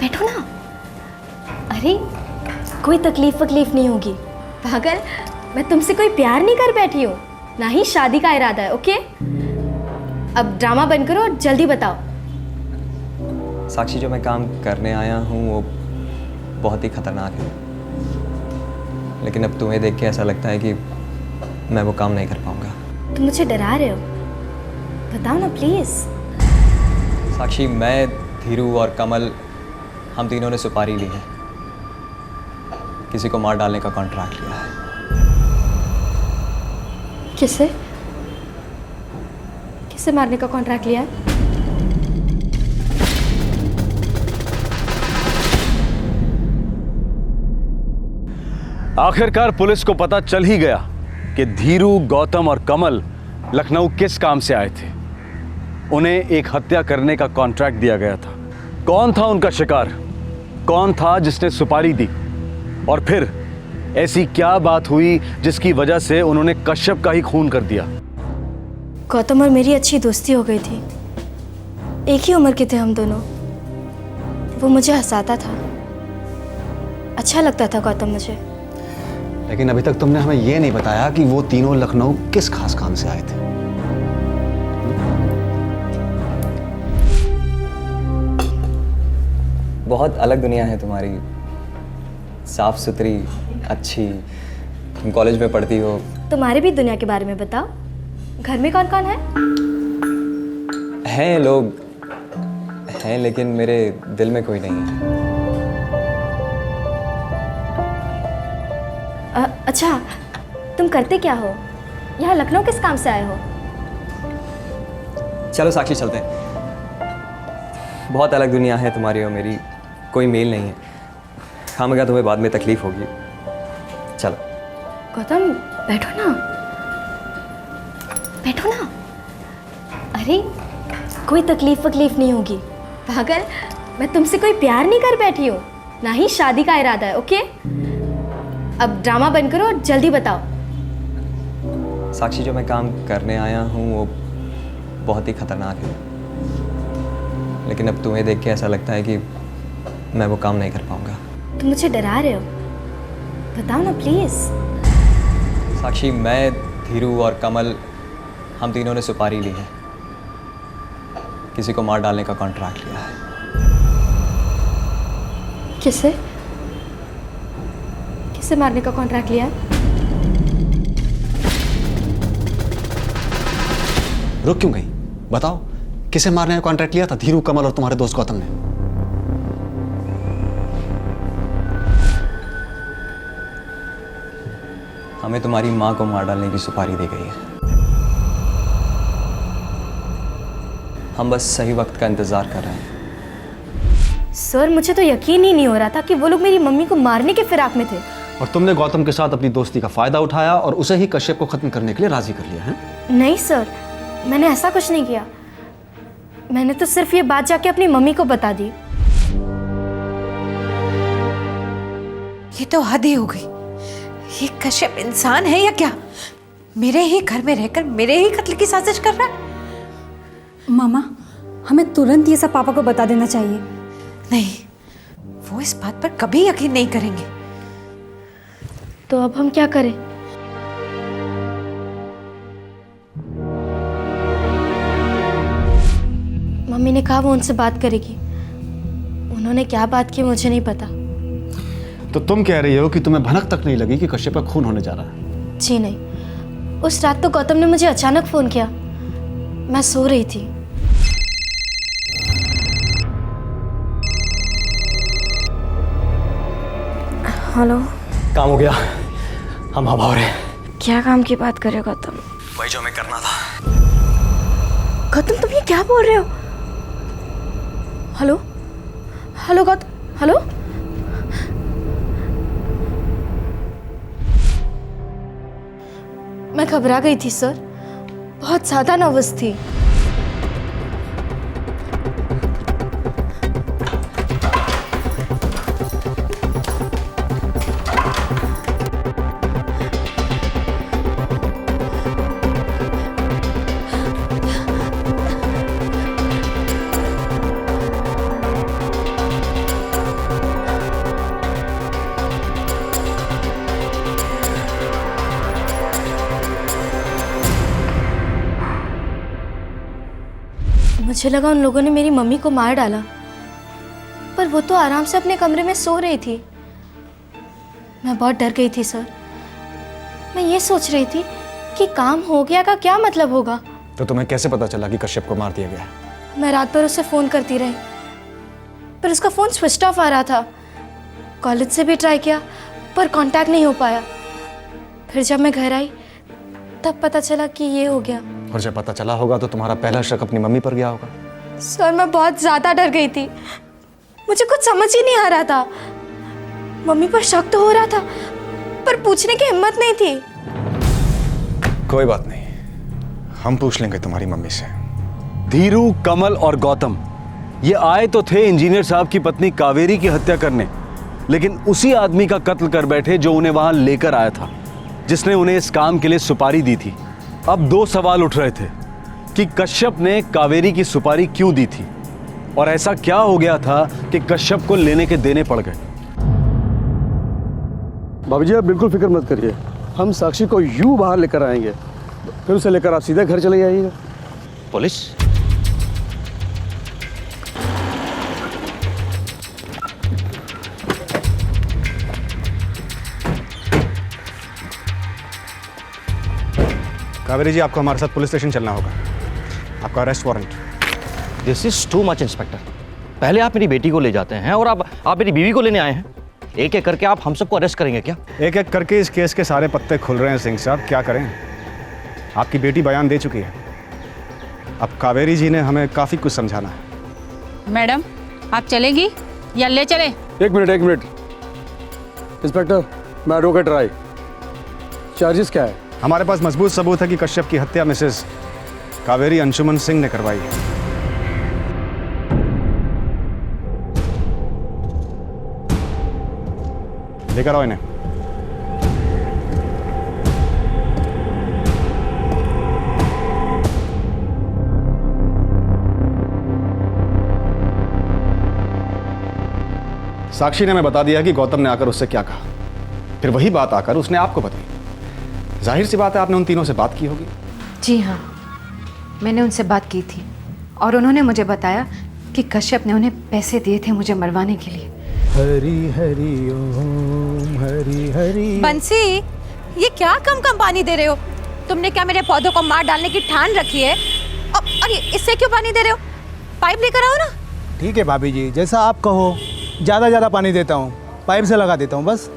Speaker 14: बैठो ना। अरे कोई तकलीफ वकलीफ नहीं होगी पागल। मैं तुमसे कोई प्यार नहीं कर बैठी हूँ, ना ही शादी का इरादा है। ओके, अब ड्रामा बंद करो और जल्दी बताओ।
Speaker 5: साक्षी, जो मैं काम करने आया हूँ वो बहुत ही खतरनाक है, लेकिन अब तुम्हें देख के ऐसा लगता है कि मैं वो काम नहीं कर पाऊंगा।
Speaker 14: तुम मुझे डरा रहे हो? बताओ ना प्लीज।
Speaker 5: साक्षी, मैं, धीरू और कमल, हम तीनों ने सुपारी ली है। किसी को मार डालने का कॉन्ट्रैक्ट लिया है।
Speaker 14: किसे? किसे मारने का कॉन्ट्रैक्ट लिया है?
Speaker 1: आखिरकार पुलिस को पता चल ही गया कि धीरू, गौतम और कमल लखनऊ किस काम से आए थे। उन्हें एक हत्या करने का कॉन्ट्रैक्ट दिया गया था। कौन था उनका शिकार? कौन था जिसने सुपारी दी? और फिर ऐसी क्या बात हुई जिसकी वजह से उन्होंने कश्यप का ही खून कर दिया?
Speaker 14: गौतम और मेरी अच्छी दोस्ती हो गई थी। एक ही उम्र के थे हम दोनों। वो मुझे हंसाता था, अच्छा लगता था गौतम मुझे।
Speaker 12: लेकिन अभी तक तुमने हमें ये नहीं बताया कि वो तीनों लखनऊ किस खास काम से आए थे।
Speaker 5: बहुत अलग दुनिया है तुम्हारी, साफ सुथरी, अच्छी। तुम कॉलेज में पढ़ती हो।
Speaker 14: तुम्हारी भी दुनिया के बारे में बताओ। घर में कौन कौन है?
Speaker 5: हैं लोग हैं, लेकिन मेरे दिल में कोई नहीं है।
Speaker 14: अच्छा, तुम करते क्या हो? यहाँ लखनऊ किस काम से आए हो?
Speaker 5: चलो साक्षी, चलते हैं। बहुत अलग दुनिया है तुम्हारी और मेरी, कोई मेल नहीं है। हाँ, मगर तुम्हें बाद में तकलीफ होगी। चलो।
Speaker 14: गौतम, बैठो ना, बैठो ना। अरे कोई तकलीफ वकलीफ नहीं होगी पागल। मैं तुमसे कोई प्यार नहीं कर बैठी हूँ, ना ही शादी का इरादा है। ओके, अब ड्रामा बंद करो और जल्दी बताओ।
Speaker 5: साक्षी, जो मैं काम करने आया हूँ वो बहुत ही खतरनाक है, लेकिन अब तुम्हें देख के ऐसा लगता है कि मैं वो काम नहीं कर पाऊंगा।
Speaker 14: तुम मुझे डरा रहे हो? बताओ ना प्लीज।
Speaker 5: साक्षी, मैं, धीरू और कमल, हम तीनों ने सुपारी ली है, किसी को मार डालने का कॉन्ट्रैक्ट लिया है।
Speaker 14: किसे किसे मारने का कॉन्ट्रैक्ट लिया है?
Speaker 16: रुक क्यों गई? बताओ, किसे मारने का कॉन्ट्रैक्ट लिया था? धीरू, कमल और तुम्हारे दोस्त गौतम ने।
Speaker 5: हमें तुम्हारी माँ को मार डालने की सुपारी दी गई है। हम बस सही वक्त का इंतजार कर रहे हैं।
Speaker 14: सर, मुझे तो यकीन ही नहीं हो रहा था कि वो लोग मेरी मम्मी को मारने के फिराक में थे।
Speaker 16: और तुमने गौतम के साथ अपनी दोस्ती का फायदा उठाया और उसे ही कश्यप को खत्म करने के लिए राजी कर लिया है?
Speaker 14: नहीं सर, मैंने ऐसा कुछ नहीं किया। मैंने तो सिर्फ ये बात जाके अपनी मम्मी को बता दी।
Speaker 6: ये तो हद ही हो गई। ये कश्यप इंसान है या क्या? मेरे ही घर में रहकर मेरे ही कत्ल की साजिश कर रहा है।
Speaker 8: मामा, हमें तुरंत ये सब पापा को बता देना चाहिए।
Speaker 6: नहीं, वो इस बात पर कभी यकीन नहीं करेंगे।
Speaker 14: तो अब हम क्या करें? मम्मी ने कहा वो उनसे बात करेगी। उन्होंने क्या बात की मुझे नहीं पता।
Speaker 16: तो तुम कह रही हो कि तुम्हें भनक तक नहीं लगी कि कश्यप का खून होने जा रहा है?
Speaker 14: जी नहीं, उस रात तो गौतम ने मुझे अचानक फोन किया। मैं सो रही थी। हेलो।
Speaker 10: काम हो गया, हम हवा हो रहे हैं।
Speaker 14: क्या काम की बात कर रहे हो गौतम?
Speaker 10: वही जो हमें करना था।
Speaker 14: गौतम, तुम ये क्या बोल रहे हो? Hello hello Gautam, hello. मैं घबरा गई थी सर, बहुत ज्यादा नर्वस थी। मुझे लगा उन लोगों ने मेरी मम्मी को मार डाला, पर वो तो आराम से अपने कमरे में सो रही थी। मैं बहुत डर गई थी सर। मैं ये सोच रही थी कि काम हो गया का क्या मतलब होगा।
Speaker 16: तो तुम्हें कैसे पता चला कि कश्यप को मार दिया गया?
Speaker 14: मैं रात भर उसे फ़ोन करती रही, पर उसका फ़ोन स्विच ऑफ आ रहा था। कॉलेज से भी ट्राई किया, पर कांटेक्ट नहीं हो पाया। फिर जब मैं घर आई तब पता चला कि ये हो गया।
Speaker 16: और जब पता चला होगा तो तुम्हारा पहला शक अपनी मम्मी पर गया होगा।
Speaker 14: सर, मैं बहुत ज़्यादा डर गई थी। मुझे कुछ समझ ही नहीं आ रहा था। मम्मी पर शक तो हो रहा था, पर पूछने की हिम्मत नहीं थी।
Speaker 12: कोई बात नहीं, हम पूछ लेंगे तुम्हारी मम्मी से।
Speaker 1: धीरू, कमल और गौतम ये आए तो थे इंजीनियर साहब की पत्नी कावेरी की हत्या करने, लेकिन उसी आदमी का कत्ल कर बैठे जो उन्हें वहां लेकर आया था, जिसने उन्हें इस काम के लिए सुपारी दी थी। अब दो सवाल उठ रहे थे कि कश्यप ने कावेरी की सुपारी क्यों दी थी, और ऐसा क्या हो गया था कि कश्यप को लेने के देने पड़ गए।
Speaker 2: बाबू जी, आप बिल्कुल फिक्र मत करिए, हम साक्षी को यूं बाहर लेकर आएंगे, फिर उसे लेकर आप सीधे घर चले जाइएगा।
Speaker 10: पुलिस?
Speaker 12: कावेरी जी, आपको हमारे साथ पुलिस स्टेशन चलना होगा। आपका arrest warrant.
Speaker 10: This is too much inspector. पहले आप मेरी बेटी को ले जाते हैं और आप मेरी बीवी को लेने आए हैं। एक एक करके आप हम सबको अरेस्ट करेंगे क्या?
Speaker 12: एक एक करके इस केस के सारे पत्ते खुल रहे हैं सिंह साहब, क्या करें। आपकी बेटी बयान दे चुकी है, अब कावेरी जी ने हमें काफ़ी कुछ समझाना है।
Speaker 9: मैडम, आप चलेंगी या ले चले?
Speaker 2: एक मिनट इंस्पेक्टर, मैं एडवोकेट राय। चार्जेस क्या है?
Speaker 12: हमारे पास मजबूत सबूत है कि कश्यप की हत्या मिसेस कावेरी अंशुमन सिंह ने करवाई है। लेकर आओ इन्हें। साक्षी ने हमें बता दिया कि गौतम ने आकर उससे क्या कहा, फिर वही बात आकर उसने आपको बताई। जाहिर सी बात है आपने उन तीनों से बात की होगी।
Speaker 9: जी हाँ, मैंने उनसे बात की थी और उन्होंने मुझे बताया कि कश्यप ने उन्हें पैसे दिए थे मुझे मरवाने के लिए।
Speaker 4: हरी हरी ओम हरी हरी।
Speaker 6: बंसी, ये क्या कम कम पानी दे रहे हो? तुमने क्या मेरे पौधों को मार डालने की ठान रखी है? और इससे क्यों पानी दे रहे हो? पाइप लेकर आओ ना।
Speaker 4: ठीक है भाभी जी, जैसा आप कहो। ज़्यादा पानी देता हूँ, पाइप से लगा देता हूँ बस।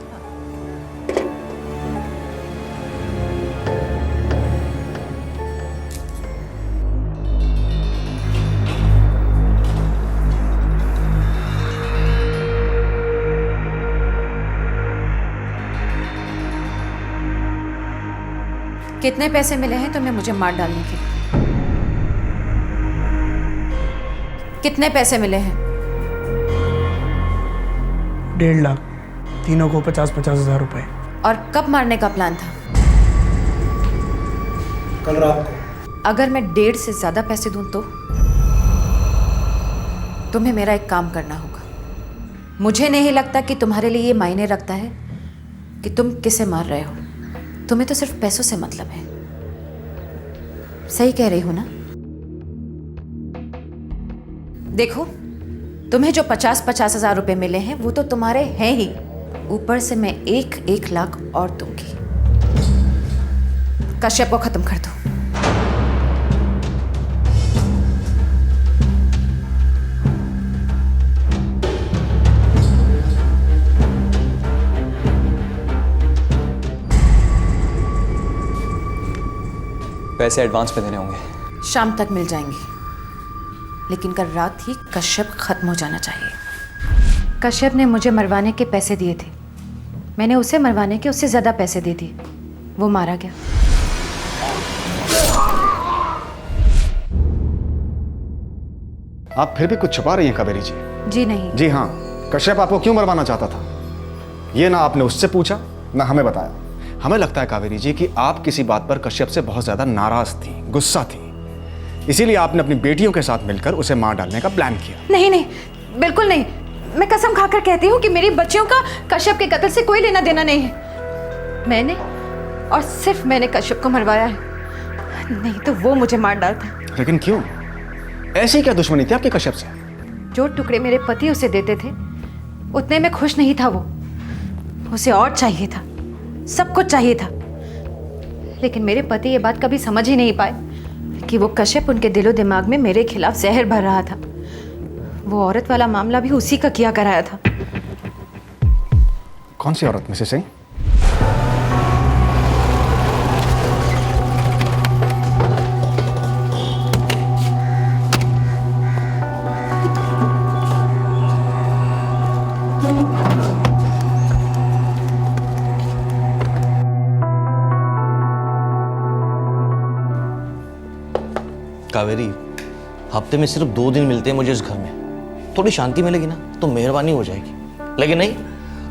Speaker 9: कितने पैसे मिले हैं तुम्हें मुझे मार डालने के? कितने पैसे मिले हैं?
Speaker 7: 1.5 लाख, तीनों को 50-50 हज़ार रुपए।
Speaker 9: और कब मारने का प्लान था?
Speaker 4: कल रात को।
Speaker 9: अगर मैं 1.5 से ज्यादा पैसे दूं तो तुम्हें मेरा एक काम करना होगा। मुझे नहीं लगता कि तुम्हारे लिए ये मायने रखता है कि तुम किसे मार रहे हो। तुम्हें तो सिर्फ पैसों से मतलब है। सही कह रही हो ना? देखो, तुम्हें जो 50-50 हज़ार रुपए मिले हैं वो तो तुम्हारे हैं ही, ऊपर से मैं 1 लाख और दूंगी। कश्यप को खत्म कर दो।
Speaker 5: पैसे एडवांस पे देने होंगे।
Speaker 9: शाम तक मिल जाएंगे, लेकिन कल रात ही कश्यप खत्म हो जाना चाहिए। कश्यप ने मुझे मरवाने के पैसे दिए थे, मैंने उसे मरवाने के उससे ज्यादा पैसे दे दिए, वो मारा गया।
Speaker 12: आप फिर भी कुछ छुपा रही हैं कावेरी जी।
Speaker 9: जी नहीं।
Speaker 12: जी हाँ, कश्यप आपको क्यों मरवाना चाहता था ये ना आपने उससे पूछा ना हमें बताया। हमें लगता है कावेरी जी कि आप किसी बात पर कश्यप से बहुत ज्यादा नाराज थी, गुस्सा थी, इसीलिए आपने अपनी बेटियों के साथ मिलकर उसे मार डालने का प्लान किया।
Speaker 9: नहीं नहीं, बिल्कुल नहीं। मैं कसम खाकर कहती हूँ कि मेरी बच्चियों का कश्यप के कत्ल से कोई लेना देना नहीं है। मैंने और सिर्फ मैंने कश्यप को मरवाया है, नहीं तो वो मुझे मार डालता।
Speaker 12: लेकिन क्यों? ऐसी क्या दुश्मनी थी आपके कश्यप से?
Speaker 9: जो टुकड़े मेरे पति उसे देते थे उतने में खुश नहीं था वो। उसे और चाहिए था, सब कुछ चाहिए था। लेकिन मेरे पति ये बात कभी समझ ही नहीं पाए कि वो कश्यप उनके दिलो दिमाग में मेरे खिलाफ जहर भर रहा था। वो औरत वाला मामला भी उसी का किया कराया था।
Speaker 12: कौन सी औरत मिसेस सिंह?
Speaker 10: कावेरी, हफ्ते में सिर्फ 2 दिन मिलते हैं मुझे इस घर में, थोड़ी शांति मिलेगी ना तो मेहरबानी हो जाएगी। लेकिन नहीं,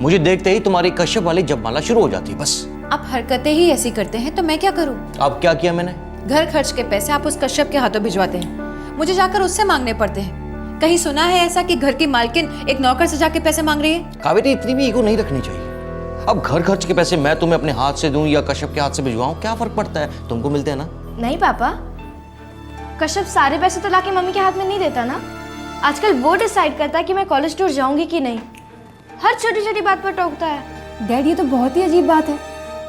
Speaker 10: मुझे देखते ही तुम्हारी कश्यप वाली जपमाला शुरू हो जाती है बस।
Speaker 9: आप हरकतें ही ऐसी करते हैं तो मैं क्या करूं?
Speaker 10: अब क्या किया मैंने?
Speaker 9: घर खर्च के पैसे आप उस कश्यप के हाथों भिजवाते हैं, मुझे जाकर उससे मांगने पड़ते हैं। कहीं सुना है ऐसा कि घर की मालकिन एक नौकर से जाके पैसे मांग रही है?
Speaker 10: कावेरी, इतनी भी ईगो नहीं रखनी चाहिए। अब घर खर्च के पैसे मैं तुम्हें अपने हाथ से दूं या कश्यप के हाथ से भिजवाऊं, क्या फर्क पड़ता है? तुमको मिलते हैं ना।
Speaker 14: नहीं पापा, कश्यप सारे पैसे तो लाके मम्मी के हाथ में नहीं देता ना। आजकल वो डिसाइड करता है कि मैं कॉलेज टूर जाऊंगी कि नहीं। हर छोटी छोटी बात पर टोकता है।
Speaker 8: डैड, ये तो बहुत ही अजीब बात है।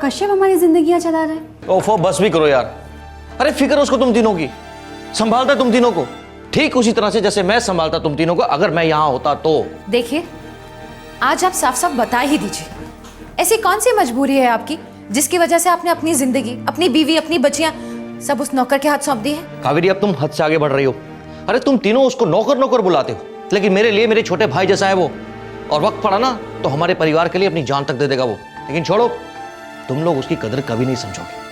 Speaker 8: कश्यप हमारी जिंदगियां चला रहा है।
Speaker 10: ओफो, बस भी करो यार। अरे फिक्र उसको तुम तीनों की, संभालता तुम तीनों को ठीक उसी तरह से जैसे मैं संभालता तुम तीनों को अगर मैं यहां होता तो।
Speaker 9: देखिए, आज आप साफ साफ बता ही दीजिए, ऐसी कौन सी मजबूरी है आपकी जिसकी वजह से आपने अपनी जिंदगी, अपनी बीवी, अपनी बच्चियां सब उस नौकर के हाथ सौंप दी है?
Speaker 10: कावेरी, अब तुम हद से आगे बढ़ रही हो। अरे तुम तीनों उसको नौकर नौकर बुलाते हो, लेकिन मेरे लिए मेरे छोटे भाई जैसा है वो, और वक्त पड़ा ना तो हमारे परिवार के लिए अपनी जान तक दे देगा वो। लेकिन छोड़ो, तुम लोग उसकी कदर कभी नहीं समझोगे।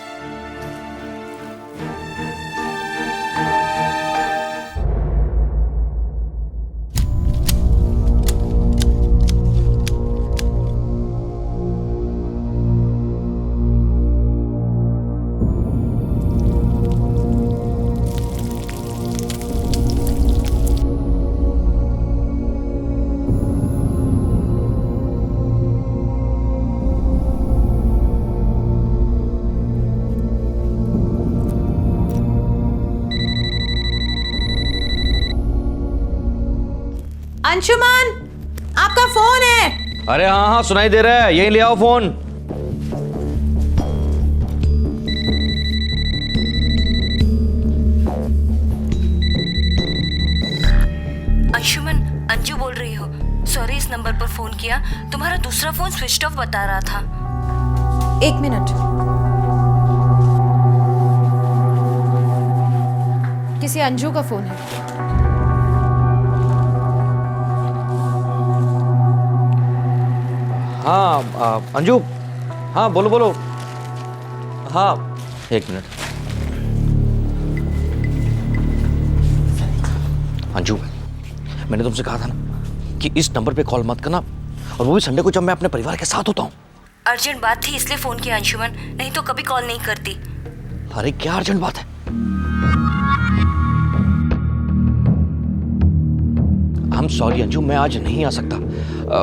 Speaker 6: अंशुमन, आपका फोन है।
Speaker 10: अरे हाँ हाँ सुनाई दे रहा है, यहीं ले आओ फोन।
Speaker 14: अंशुमन, अंजू बोल रही हो। सॉरी इस नंबर पर फोन किया, तुम्हारा दूसरा फोन स्विच ऑफ बता रहा था।
Speaker 6: 1 मिनट। किसी अंजू का फोन है।
Speaker 10: हाँ अंजू, हाँ बोलो बोलो। हाँ 1 मिनट। अंजू, मैंने तुमसे कहा था ना कि इस नंबर पे कॉल मत करना, और वो भी संडे को जब मैं अपने परिवार के साथ होता हूँ।
Speaker 14: अर्जेंट बात थी इसलिए फोन किया अंशुमन, नहीं तो कभी कॉल नहीं करती।
Speaker 10: अरे क्या अर्जेंट बात है? I'm सॉरी अंजू, मैं आज नहीं आ सकता।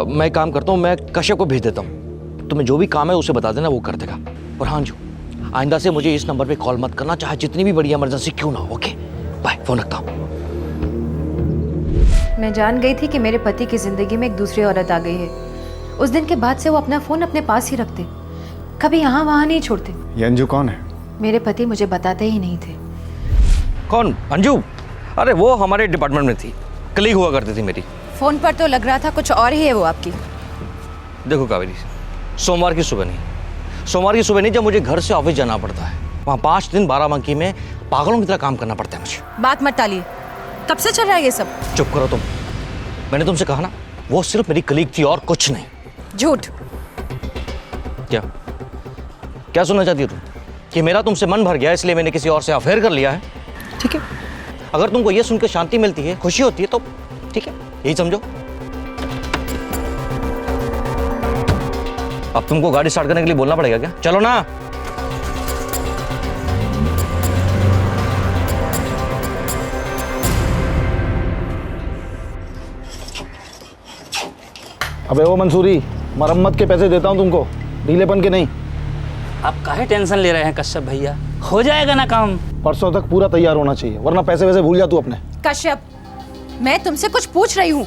Speaker 10: मैं एक काम करता हूँ, मैं कश्यप को भेज देता हूँ। तुम्हें जो भी काम है उसे बता देना, वो कर देगा। और हाँ अंजू, आइंदा से मुझे इस नंबर पे कॉल मत करना, चाहे जितनी भी बड़ी इमरजेंसी क्यों ना हो। ओके बाय, फोन रखता हूँ।
Speaker 9: मैं जान गई थी कि मेरे पति की जिंदगी में एक दूसरी औरत आ गई है। उस दिन के बाद से वो अपना फोन अपने पास ही रखते, कभी यहाँ वहाँ नहीं छोड़ते।
Speaker 12: ये अंजू कौन है?
Speaker 9: मेरे पति मुझे बताते ही नहीं थे।
Speaker 10: कौन अंजू? अरे वो हमारे डिपार्टमेंट में थी, कलीग हुआ करती थी मेरी।
Speaker 6: फोन पर तो लग रहा था कुछ और ही है वो आपकी।
Speaker 10: देखो कावेरी, सोमवार की सुबह नहीं, जब मुझे घर से ऑफिस जाना पड़ता है, वहाँ 5 दिन बाराबंकी में पागलों की तरह काम करना पड़ता है मुझे।
Speaker 6: बात मत टालिए, कब से चल रहा है ये सब?
Speaker 10: चुप करो तुम। मैंने तुमसे कहा ना, वो सिर्फ मेरी कलीग थी और कुछ नहीं।
Speaker 6: झूठ।
Speaker 10: क्या सुनना चाहती हो तुम? कि मेरा तुमसे मन भर गया इसलिए मैंने किसी और से अफेयर कर लिया है? ठीक है, अगर तुमको ये सुनकर शांति मिलती है, खुशी होती है, तो ठीक है, यही समझो। अब तुमको गाड़ी स्टार्ट करने के लिए बोलना पड़ेगा क्या? चलो ना।
Speaker 4: अबे वो मंसूरी, मरम्मत के पैसे देता हूँ तुमको, ढीलेपन के नहीं।
Speaker 18: आप काहे टेंशन ले रहे हैं कश्यप भैया, हो जाएगा ना काम।
Speaker 4: परसों तक पूरा तैयार होना चाहिए, वरना पैसे वैसे भूल जा तू अपने।
Speaker 6: कश्यप, मैं तुमसे कुछ पूछ रही हूँ।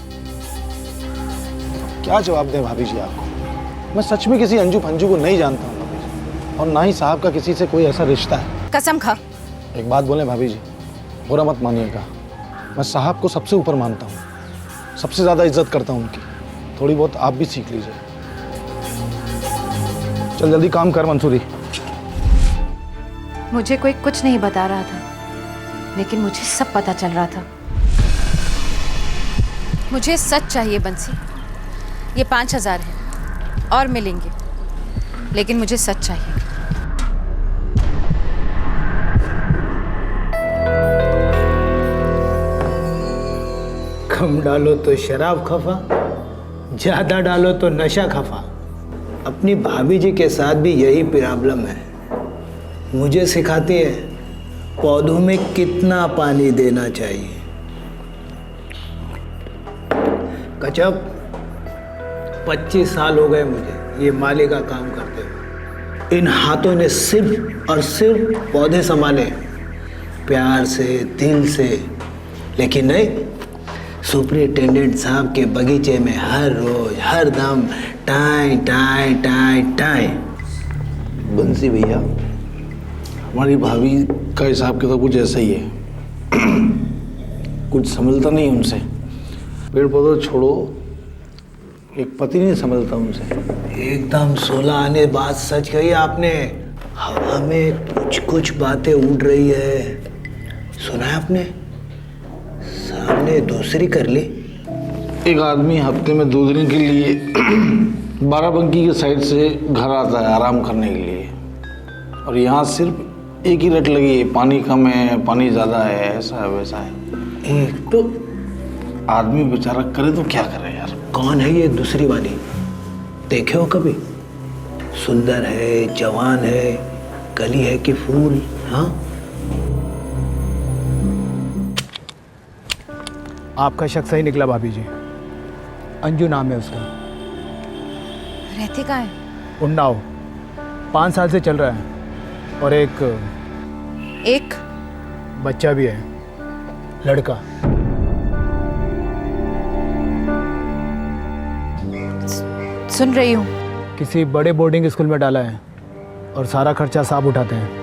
Speaker 4: क्या जवाब दे भाभी जी आपको? मैं सच में किसी अंजू फंजू को नहीं जानता हूँ भाभी जी, और ना ही साहब का किसी से कोई ऐसा रिश्ता है।
Speaker 6: कसम खा।
Speaker 4: एक बात बोले भाभी जी, बुरा मत मानिएगा, मैं साहब को सबसे ऊपर मानता हूँ, सबसे ज़्यादा इज्जत करता हूँ उनकी। थोड़ी बहुत आप भी सीख लीजिए। चल जल्दी काम कर मंसूरी।
Speaker 9: मुझे कोई कुछ नहीं बता रहा था, लेकिन मुझे सब पता चल रहा था।
Speaker 6: मुझे सच चाहिए बंसी। ये 5000 है और मिलेंगे, लेकिन मुझे सच चाहिए।
Speaker 19: कम डालो तो शराब खफा, ज्यादा डालो तो नशा खफा। अपनी भाभी जी के साथ भी यही प्रॉब्लम है। मुझे सिखाती है पौधों में कितना पानी देना चाहिए। कचप, 25 साल हो गए मुझे ये माली का काम करते हुए। इन हाथों ने सिर्फ और सिर्फ पौधे संभाले, प्यार से, दिल से। लेकिन नहीं, सुपरिटेंडेंट साहब के बगीचे में हर रोज हर दम टाई टाई टाई टाई। बंसी भैया, हमारी भाभी का हिसाब किताब कुछ ऐसा ही है। कुछ संभलता नहीं उनसे। पेड़ पौधे छोड़ो, एक पति नहीं संभलता उनसे। एकदम 16 आने बात सच कही आपने। हवा में कुछ कुछ बातें उड़ रही है, सुना है आपने? सामने दूसरी कर ली। एक आदमी हफ्ते में 2 दिन के लिए बाराबंकी के साइड से घर आता है आराम करने के लिए, और यहाँ सिर्फ एक ही रट लगी है, पानी कम है, पानी ज़्यादा है, ऐसा है वैसा है। एक तो आदमी बेचारा करे तो क्या करे यार। कौन है ये दूसरी वाली? देखे हो कभी? सुंदर है, जवान है, कली है कि फूल? हाँ,
Speaker 3: आपका शक सही निकला भाभी जी। अंजू नाम है उसका।
Speaker 6: रहती कहाँ है?
Speaker 3: उन्नाव, 5 साल से चल रहा है, और एक
Speaker 19: बच्चा भी है, लड़का।
Speaker 6: सुन रही हूँ।
Speaker 19: किसी बड़े बोर्डिंग स्कूल में डाला है और सारा खर्चा साहब उठाते हैं।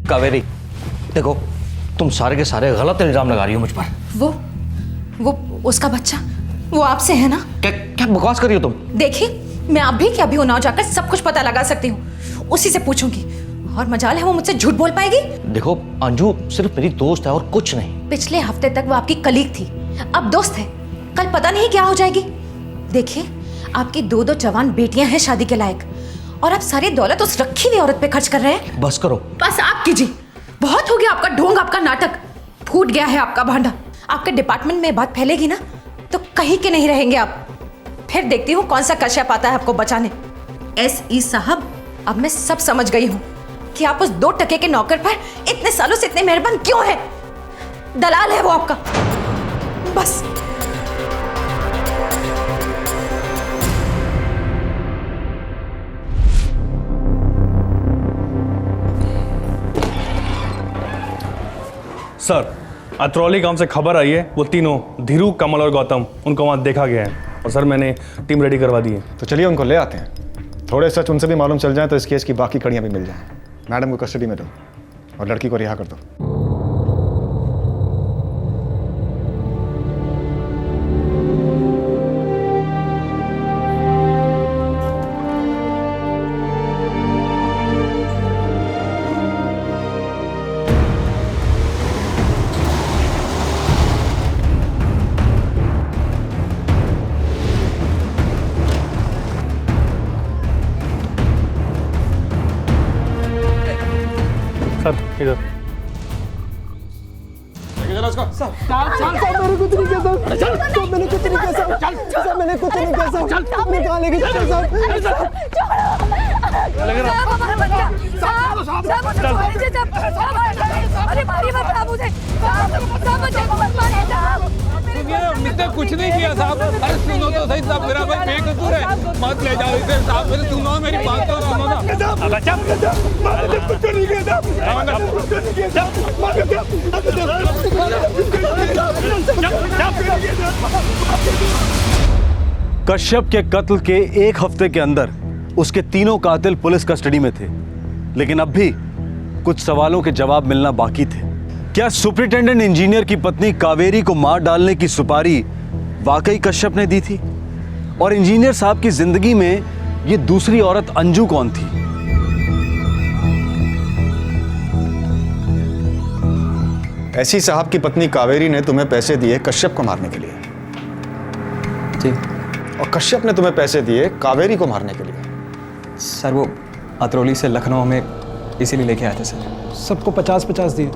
Speaker 10: कावेरी, देखो तुम सारे के सारे गलत इल्जाम लगा रही हो मुझ पर।
Speaker 6: वो उसका बच्चा वो आपसे है ना?
Speaker 10: क्या क्या बकवास कर रही हो तुम?
Speaker 6: देखिए, मैं अभी के अभी उन्नाव जाकर सब कुछ पता लगा सकती हूँ, उसी से पूछूंगी। और मजाल है वो मुझसे झूठ बोल पाएगी।
Speaker 10: देखो अंजू सिर्फ मेरी दोस्त है और कुछ नहीं।
Speaker 6: पिछले हफ्ते तक वो आपकी कलीग थी, अब दोस्त है, कल पता नहीं क्या हो जाएगी। देखिए, आपकी 2 जवान बेटियां हैं शादी के लायक, और आप सारी दौलत उस रखी हुई औरत पे खर्च कर रहे हैं।
Speaker 10: बस करो।
Speaker 6: बस आप कीजिए, बहुत हो गया आपका ढोंग, आपका नाटक। फूट गया है आपका भांडा। आपके डिपार्टमेंट में बात फैलेगी ना तो कहीं के नहीं रहेंगे आप। फिर देखती हूँ कौन सा कश्यप आता है आपको बचाने। SE साहब, अब मैं सब समझ गई हूँ कि आप उस 2 टके के नौकर पर इतने सालों से इतने मेहरबान क्यों हैं। दलाल है वो आपका, बस।
Speaker 11: सर, अतरौली गांव से खबर आई है, वो तीनों धीरू, कमल और गौतम, उनको वहाँ देखा गया है। और सर मैंने टीम रेडी करवा दी है।
Speaker 12: तो चलिए उनको ले आते हैं। थोड़े सच उनसे भी मालूम चल जाए तो इस केस की बाकी कड़ियाँ भी मिल जाएं। मैडम को कस्टडी में दो और लड़की को रिहा कर दो।
Speaker 11: सर इधर।
Speaker 2: मैंने कुछ नहीं किया साहब, मैंने कुछ नहीं किया साहब, मैंने कुछ नहीं किया साहब, आपने कहाँ लेके चले साहब?
Speaker 20: कुछ नहीं किया साहब। अरे सुनो तो सही साहब, मेरा भाई बेकसूर है, मत ले जाओ इसे साहब। मेरे सुनो, मेरी बात तो सुनो ना।
Speaker 2: कुछ नहीं किया साहब, कुछ नहीं किया
Speaker 1: कश्यप के कत्ल के 1 हफ्ते के अंदर उसके तीनों कातिल पुलिस कस्टडी में थे, लेकिन अब भी कुछ सवालों के जवाब मिलना बाकी थे। क्या सुपरिटेंडेंट इंजीनियर की पत्नी कावेरी को मार डालने की सुपारी वाकई कश्यप ने दी थी? और इंजीनियर साहब की जिंदगी में ये दूसरी औरत अंजू कौन थी?
Speaker 12: ऐसी साहब की पत्नी कावेरी ने तुम्हें पैसे दिए कश्यप को मारने के लिए।
Speaker 5: जी।
Speaker 12: और कश्यप ने तुम्हें पैसे दिए कावेरी को मारने के लिए।
Speaker 5: सर वो अतरौली से लखनऊ में इसीलिए लेके आए थे सर।
Speaker 3: सबको 50-50 दिए।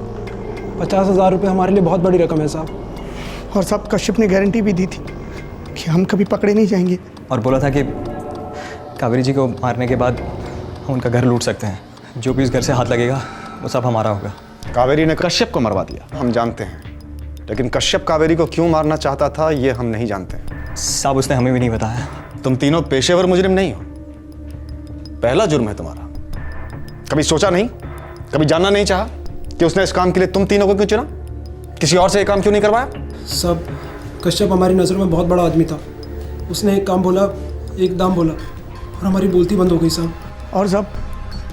Speaker 3: 50,000 रुपये हमारे लिए बहुत बड़ी रकम है साहब।
Speaker 7: और साहब कश्यप ने गारंटी भी दी थी कि हम कभी पकड़े नहीं जाएंगे।
Speaker 5: और बोला था कि कावेरी जी को मारने के बाद हम उनका घर लूट सकते हैं, जो भी इस घर से हाथ लगेगा वो सब हमारा होगा।
Speaker 12: कावेरी ने कश्यप को मरवा दिया, हम जानते हैं, लेकिन कश्यप कावेरी को क्यों मारना चाहता था ये हम नहीं जानते।
Speaker 5: साहब उसने हमें भी नहीं बताया।
Speaker 12: तुम तीनों पेशेवर मुजरिम नहीं हो, पहला जुर्म है तुम्हारा। कभी सोचा नहीं, कभी जानना नहीं चाहा कि उसने इस काम के लिए तुम तीनों को क्यों चुना? किसी और से ये काम क्यों नहीं करवाया?
Speaker 3: सब कश्यप हमारी नज़र में बहुत बड़ा आदमी था। उसने एक काम बोला, एक दाम बोला और हमारी बोलती बंद हो गई साहब।
Speaker 7: और साहब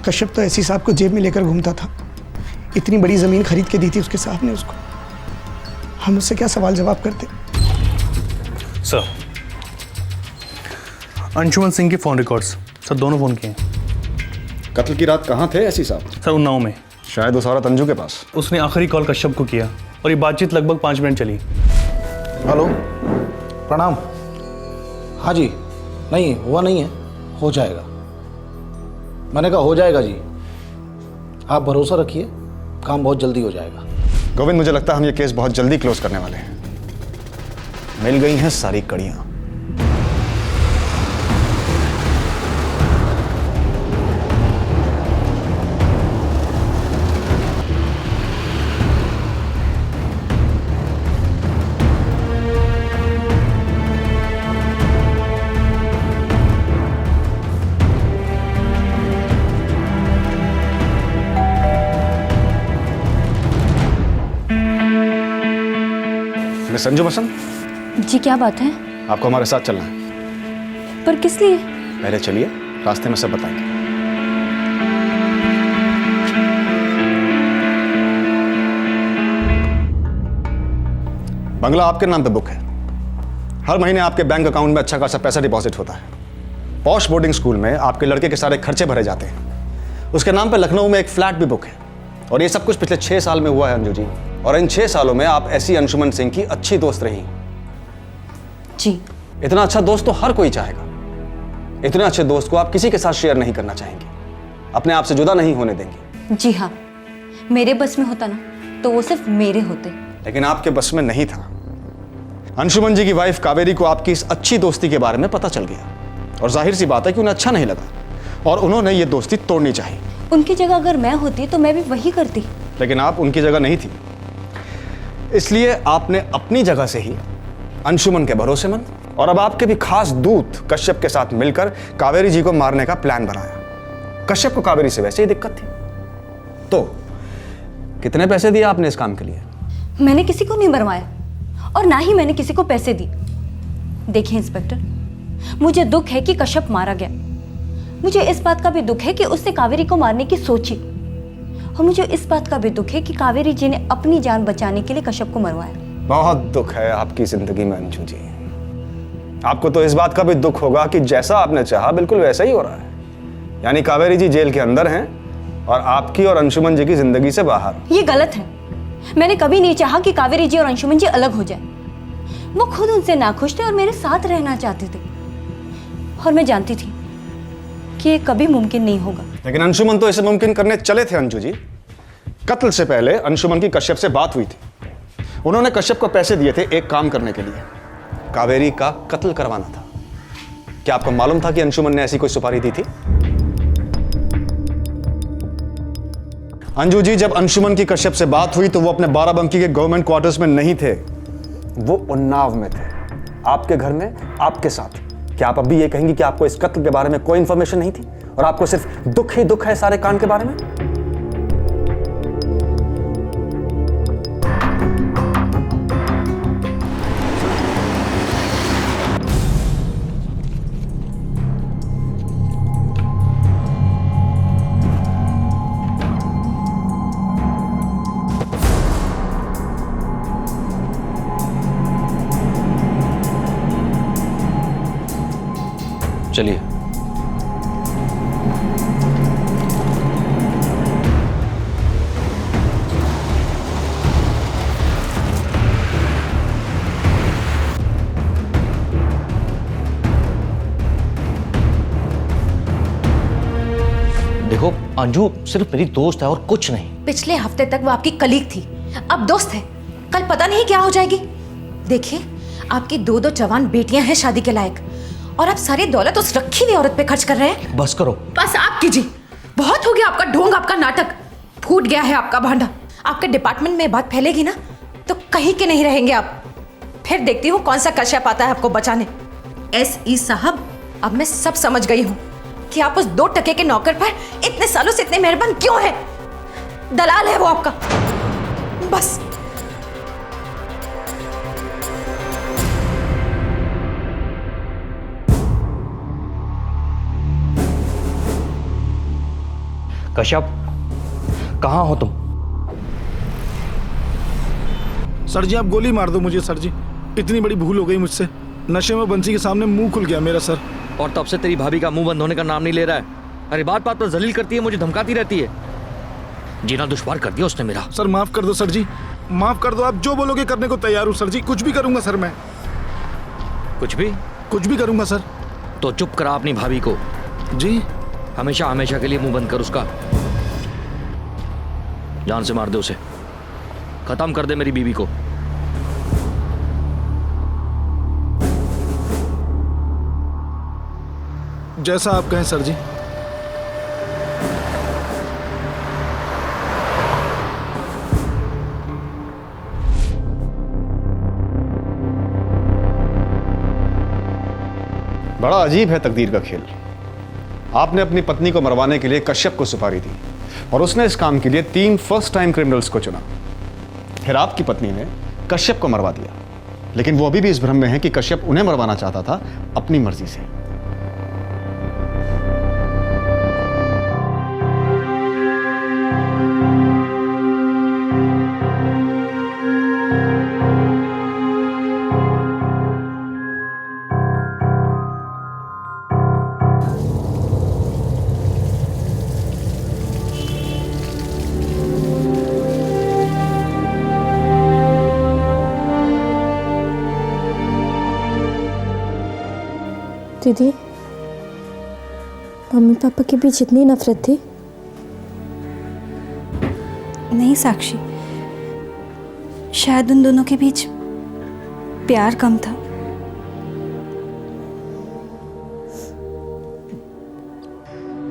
Speaker 7: कश्यप तो ऐसी साहब को जेब में लेकर घूमता था। इतनी बड़ी ज़मीन खरीद के दी थी उसके साहब ने उसको। हम उससे क्या सवाल जवाब करते?
Speaker 11: सर, अंशुमन सिंह के फ़ोन रिकॉर्ड्स सर, दोनों फ़ोन किए।
Speaker 12: कत्ल की रात कहाँ थे ऐसी साहब?
Speaker 11: सर उन्नाव में।
Speaker 12: शायद उस औरत अंजू के पास।
Speaker 11: उसने आखिरी कॉल कश्यप को किया और ये बातचीत लगभग 5 मिनट चली।
Speaker 4: हेलो, प्रणाम। हाँ जी, नहीं हुआ नहीं है, हो जाएगा। मैंने कहा हो जाएगा जी, आप भरोसा रखिए, काम बहुत जल्दी हो जाएगा।
Speaker 12: गोविंद, मुझे लगता है हम ये केस बहुत जल्दी क्लोज करने वाले हैं। मिल गई हैं सारी कड़ियां। मिस संजू बसंत,
Speaker 14: जी क्या बात है?
Speaker 12: आपको हमारे साथ चलना है।
Speaker 14: पर किस लिए?
Speaker 12: पहले चलिए, रास्ते में सब बताएंगे। बंगला आपके नाम पे बुक है। हर महीने आपके बैंक अकाउंट में अच्छा खासा पैसा डिपॉजिट होता है। पॉश बोर्डिंग स्कूल में आपके लड़के के सारे खर्चे भरे जाते हैं। उसके नाम पे लखनऊ में एक फ्लैट भी बुक है। और ये सब कुछ पिछले 6 साल में हुआ है अंजू जी। और इन 6 सालों में आप ऐसी अंशुमन सिंह की अच्छी दोस्त रही।
Speaker 14: जी।
Speaker 12: इतना अच्छा दोस्त तो हर कोई चाहेगा। इतने अच्छे दोस्त को आप किसी के साथ शेयर नहीं करना चाहेंगे, अपने आप से जुदा नहीं होने देंगे।
Speaker 14: जी हाँ, मेरे बस में होता ना तो वो सिर्फ मेरे होते।
Speaker 12: लेकिन आपके बस में नहीं था। अंशुमन जी की वाइफ कावेरी को आपकी इस अच्छी दोस्ती के बारे में पता चल गया और जाहिर सी बात है कि उन्हें अच्छा नहीं लगा और उन्होंने ये दोस्ती तोड़नी चाहिए।
Speaker 14: उनकी जगह अगर मैं होती तो मैं भी वही करती।
Speaker 12: लेकिन आप उनकी जगह नहीं थी, इसलिए आपने अपनी जगह से ही अंशुमन के भरोसेमंद और अब आपके भी खास दूत कश्यप के साथ मिलकर कावेरी जी को मारने का प्लान बनाया। कश्यप को कावेरी से वैसे ही दिक्कत थी। तो कितने पैसे दिए आपने इस काम के लिए?
Speaker 14: मैंने किसी को नहीं मरवाया और ना ही मैंने किसी को पैसे दिए। देखिए इंस्पेक्टर, मुझे दुख है कि कश्यप मारा गया। मुझे इस बात का भी दुख है कि उसने कावेरी को मारने की सोची और मुझे इस बात का भी दुख है कि कावेरी जी ने अपनी जान बचाने के लिए कश्यप को मरवाया।
Speaker 12: बहुत दुख है आपकी जिंदगी में अंजू जी। आपको तो इस बात का भी दुख होगा कि जैसा आपने चाहा बिल्कुल वैसा ही हो रहा है। यानी कावेरी जी जेल के अंदर हैं और आपकी और अंशुमन जी की जिंदगी से बाहर।
Speaker 14: ये गलत है। मैंने कभी नहीं चाहा कि कावेरी जी और अंशुमन जी अलग हो जाए। वो खुद उनसे नाखुश थे और मेरे साथ रहना चाहते थे और मैं जानती थी कि ये कभी मुमकिन नहीं होगा।
Speaker 12: लेकिन अंशुमन तो इसे मुमकिन करने चले थे अंजू जी। कत्ल से पहले अंशुमन की कश्यप से बात हुई थी। उन्होंने कश्यप को पैसे दिए थे एक काम करने के लिए, कावेरी का कत्ल करवाना था। क्या आपको मालूम था कि अंशुमन ने ऐसी कोई सुपारी दी थी? अंजू जी, जब अंशुमन की कश्यप से बात हुई तो वो अपने बाराबंकी के गवर्नमेंट क्वार्टर्स में नहीं थे, वो उन्नाव में थे, आपके घर में आपके साथ। क्या आप अब भी ये कहेंगी कि आपको इस कत्ल के बारे में कोई इंफॉर्मेशन नहीं थी और आपको सिर्फ दुख ही दुख है सारे कांड के बारे में?
Speaker 10: चलिए। देखो अंजू सिर्फ मेरी दोस्त है और कुछ नहीं।
Speaker 6: पिछले हफ्ते तक वो आपकी कलीग थी, अब दोस्त है। कल पता नहीं क्या हो जाएगी। देखिए, आपकी 2 जवान बेटियां हैं शादी के लायक और आप सारी दौलत उस रखी हुई औरत पे खर्च कर रहे हैं।
Speaker 10: बस करो।
Speaker 6: बस आप कीजिए। बहुत हो गया आपका ढोंग, आपका नाटक। फूट गया है आपका भांडा। आपके डिपार्टमेंट में बात फैलेगी ना तो कहीं के नहीं रहेंगे आप। फिर देखती हूँ कौन सा कश्यप आता है आपको बचाने। SE साहब, अब मैं सब समझ गई हूँ कि आप उस 2 टके के नौकर पर इतने सालों से इतने मेहरबान क्यों हैं। दलाल है वो आपका, बस।
Speaker 10: कश्यप, कहाँ हो तुम?
Speaker 4: सर जी, आप गोली मार दो मुझे सर जी। इतनी बड़ी भूल हो गई मुझसे। नशे में बंसी के सामने मुंह खुल गया मेरा सर।
Speaker 10: और तब से तेरी भाभी का मुंह बंद होने का नाम नहीं ले रहा है। अरे बात बात पर जलील करती है, मुझे धमकाती रहती है। जीना दुश्वार कर दिया उसने मेरा।
Speaker 4: सर माफ कर दो सर जी, माफ कर दो। आप जो बोलोगे करने को तैयार हूँ सर जी। कुछ भी करूंगा सर मैं।
Speaker 10: कुछ भी?
Speaker 4: कुछ भी करूंगा सर।
Speaker 10: तो चुप करा अपनी भाभी को।
Speaker 4: जी।
Speaker 10: हमेशा हमेशा के लिए मुंह बंद कर उसका। जान से मार दे उसे। खत्म कर दे मेरी बीवी को।
Speaker 4: जैसा आप कहें सर जी।
Speaker 12: बड़ा अजीब है तकदीर का खेल। आपने अपनी पत्नी को मरवाने के लिए कश्यप को सुपारी दी और उसने इस काम के लिए 3 फर्स्ट टाइम क्रिमिनल्स को चुना। फिर आपकी पत्नी ने कश्यप को मरवा दिया लेकिन वो अभी भी इस भ्रम में है कि कश्यप उन्हें मरवाना चाहता था अपनी मर्जी से।
Speaker 14: दीदी, मम्मी पापा के बीच इतनी नफरत थी?
Speaker 8: नहीं साक्षी, शायद उन दोनों के बीच प्यार कम था।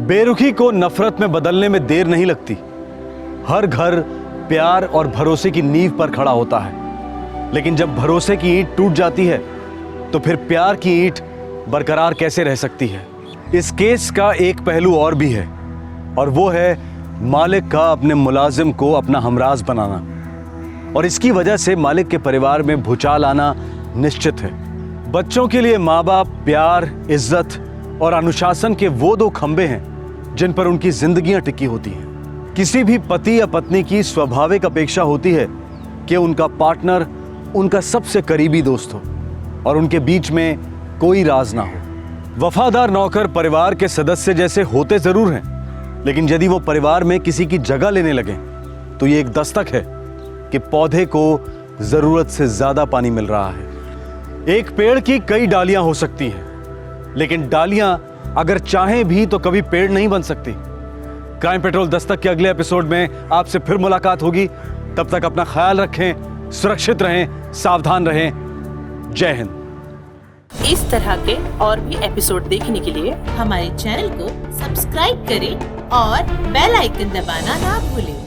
Speaker 1: बेरुखी को नफरत में बदलने में देर नहीं लगती। हर घर प्यार और भरोसे की नींव पर खड़ा होता है, लेकिन जब भरोसे की ईंट टूट जाती है तो फिर प्यार की ईंट बरकरार कैसे रह सकती है। इस केस का एक पहलू और भी है, और वो है मालिक का अपने मुलाजिम को अपना हमराज बनाना। और इसकी वजह से मालिक के परिवार में भूचाल आना निश्चित है। बच्चों के लिए माँ बाप प्यार, इज्जत और अनुशासन के वो दो खंबे हैं जिन पर उनकी जिंदगियां टिकी होती हैं। किसी भी पति या पत्नी की स्वाभाविक अपेक्षा होती है कि उनका पार्टनर उनका सबसे करीबी दोस्त हो और उनके बीच में कोई राज ना हो। वफादार नौकर परिवार के सदस्य जैसे होते जरूर हैं, लेकिन यदि वो परिवार में किसी की जगह लेने लगे तो ये एक दस्तक है कि पौधे को जरूरत से ज्यादा पानी मिल रहा है। एक पेड़ की कई डालियां हो सकती हैं, लेकिन डालियां अगर चाहें भी तो कभी पेड़ नहीं बन सकती। क्राइम पेट्रोल दस्तक के अगले एपिसोड में आपसे फिर मुलाकात होगी। तब तक अपना ख्याल रखें, सुरक्षित रहें, सावधान रहें। जय हिंद।
Speaker 21: इस तरह के और भी एपिसोड देखने के लिए हमारे चैनल को सब्सक्राइब करें और बेल आइकन दबाना ना भूलें।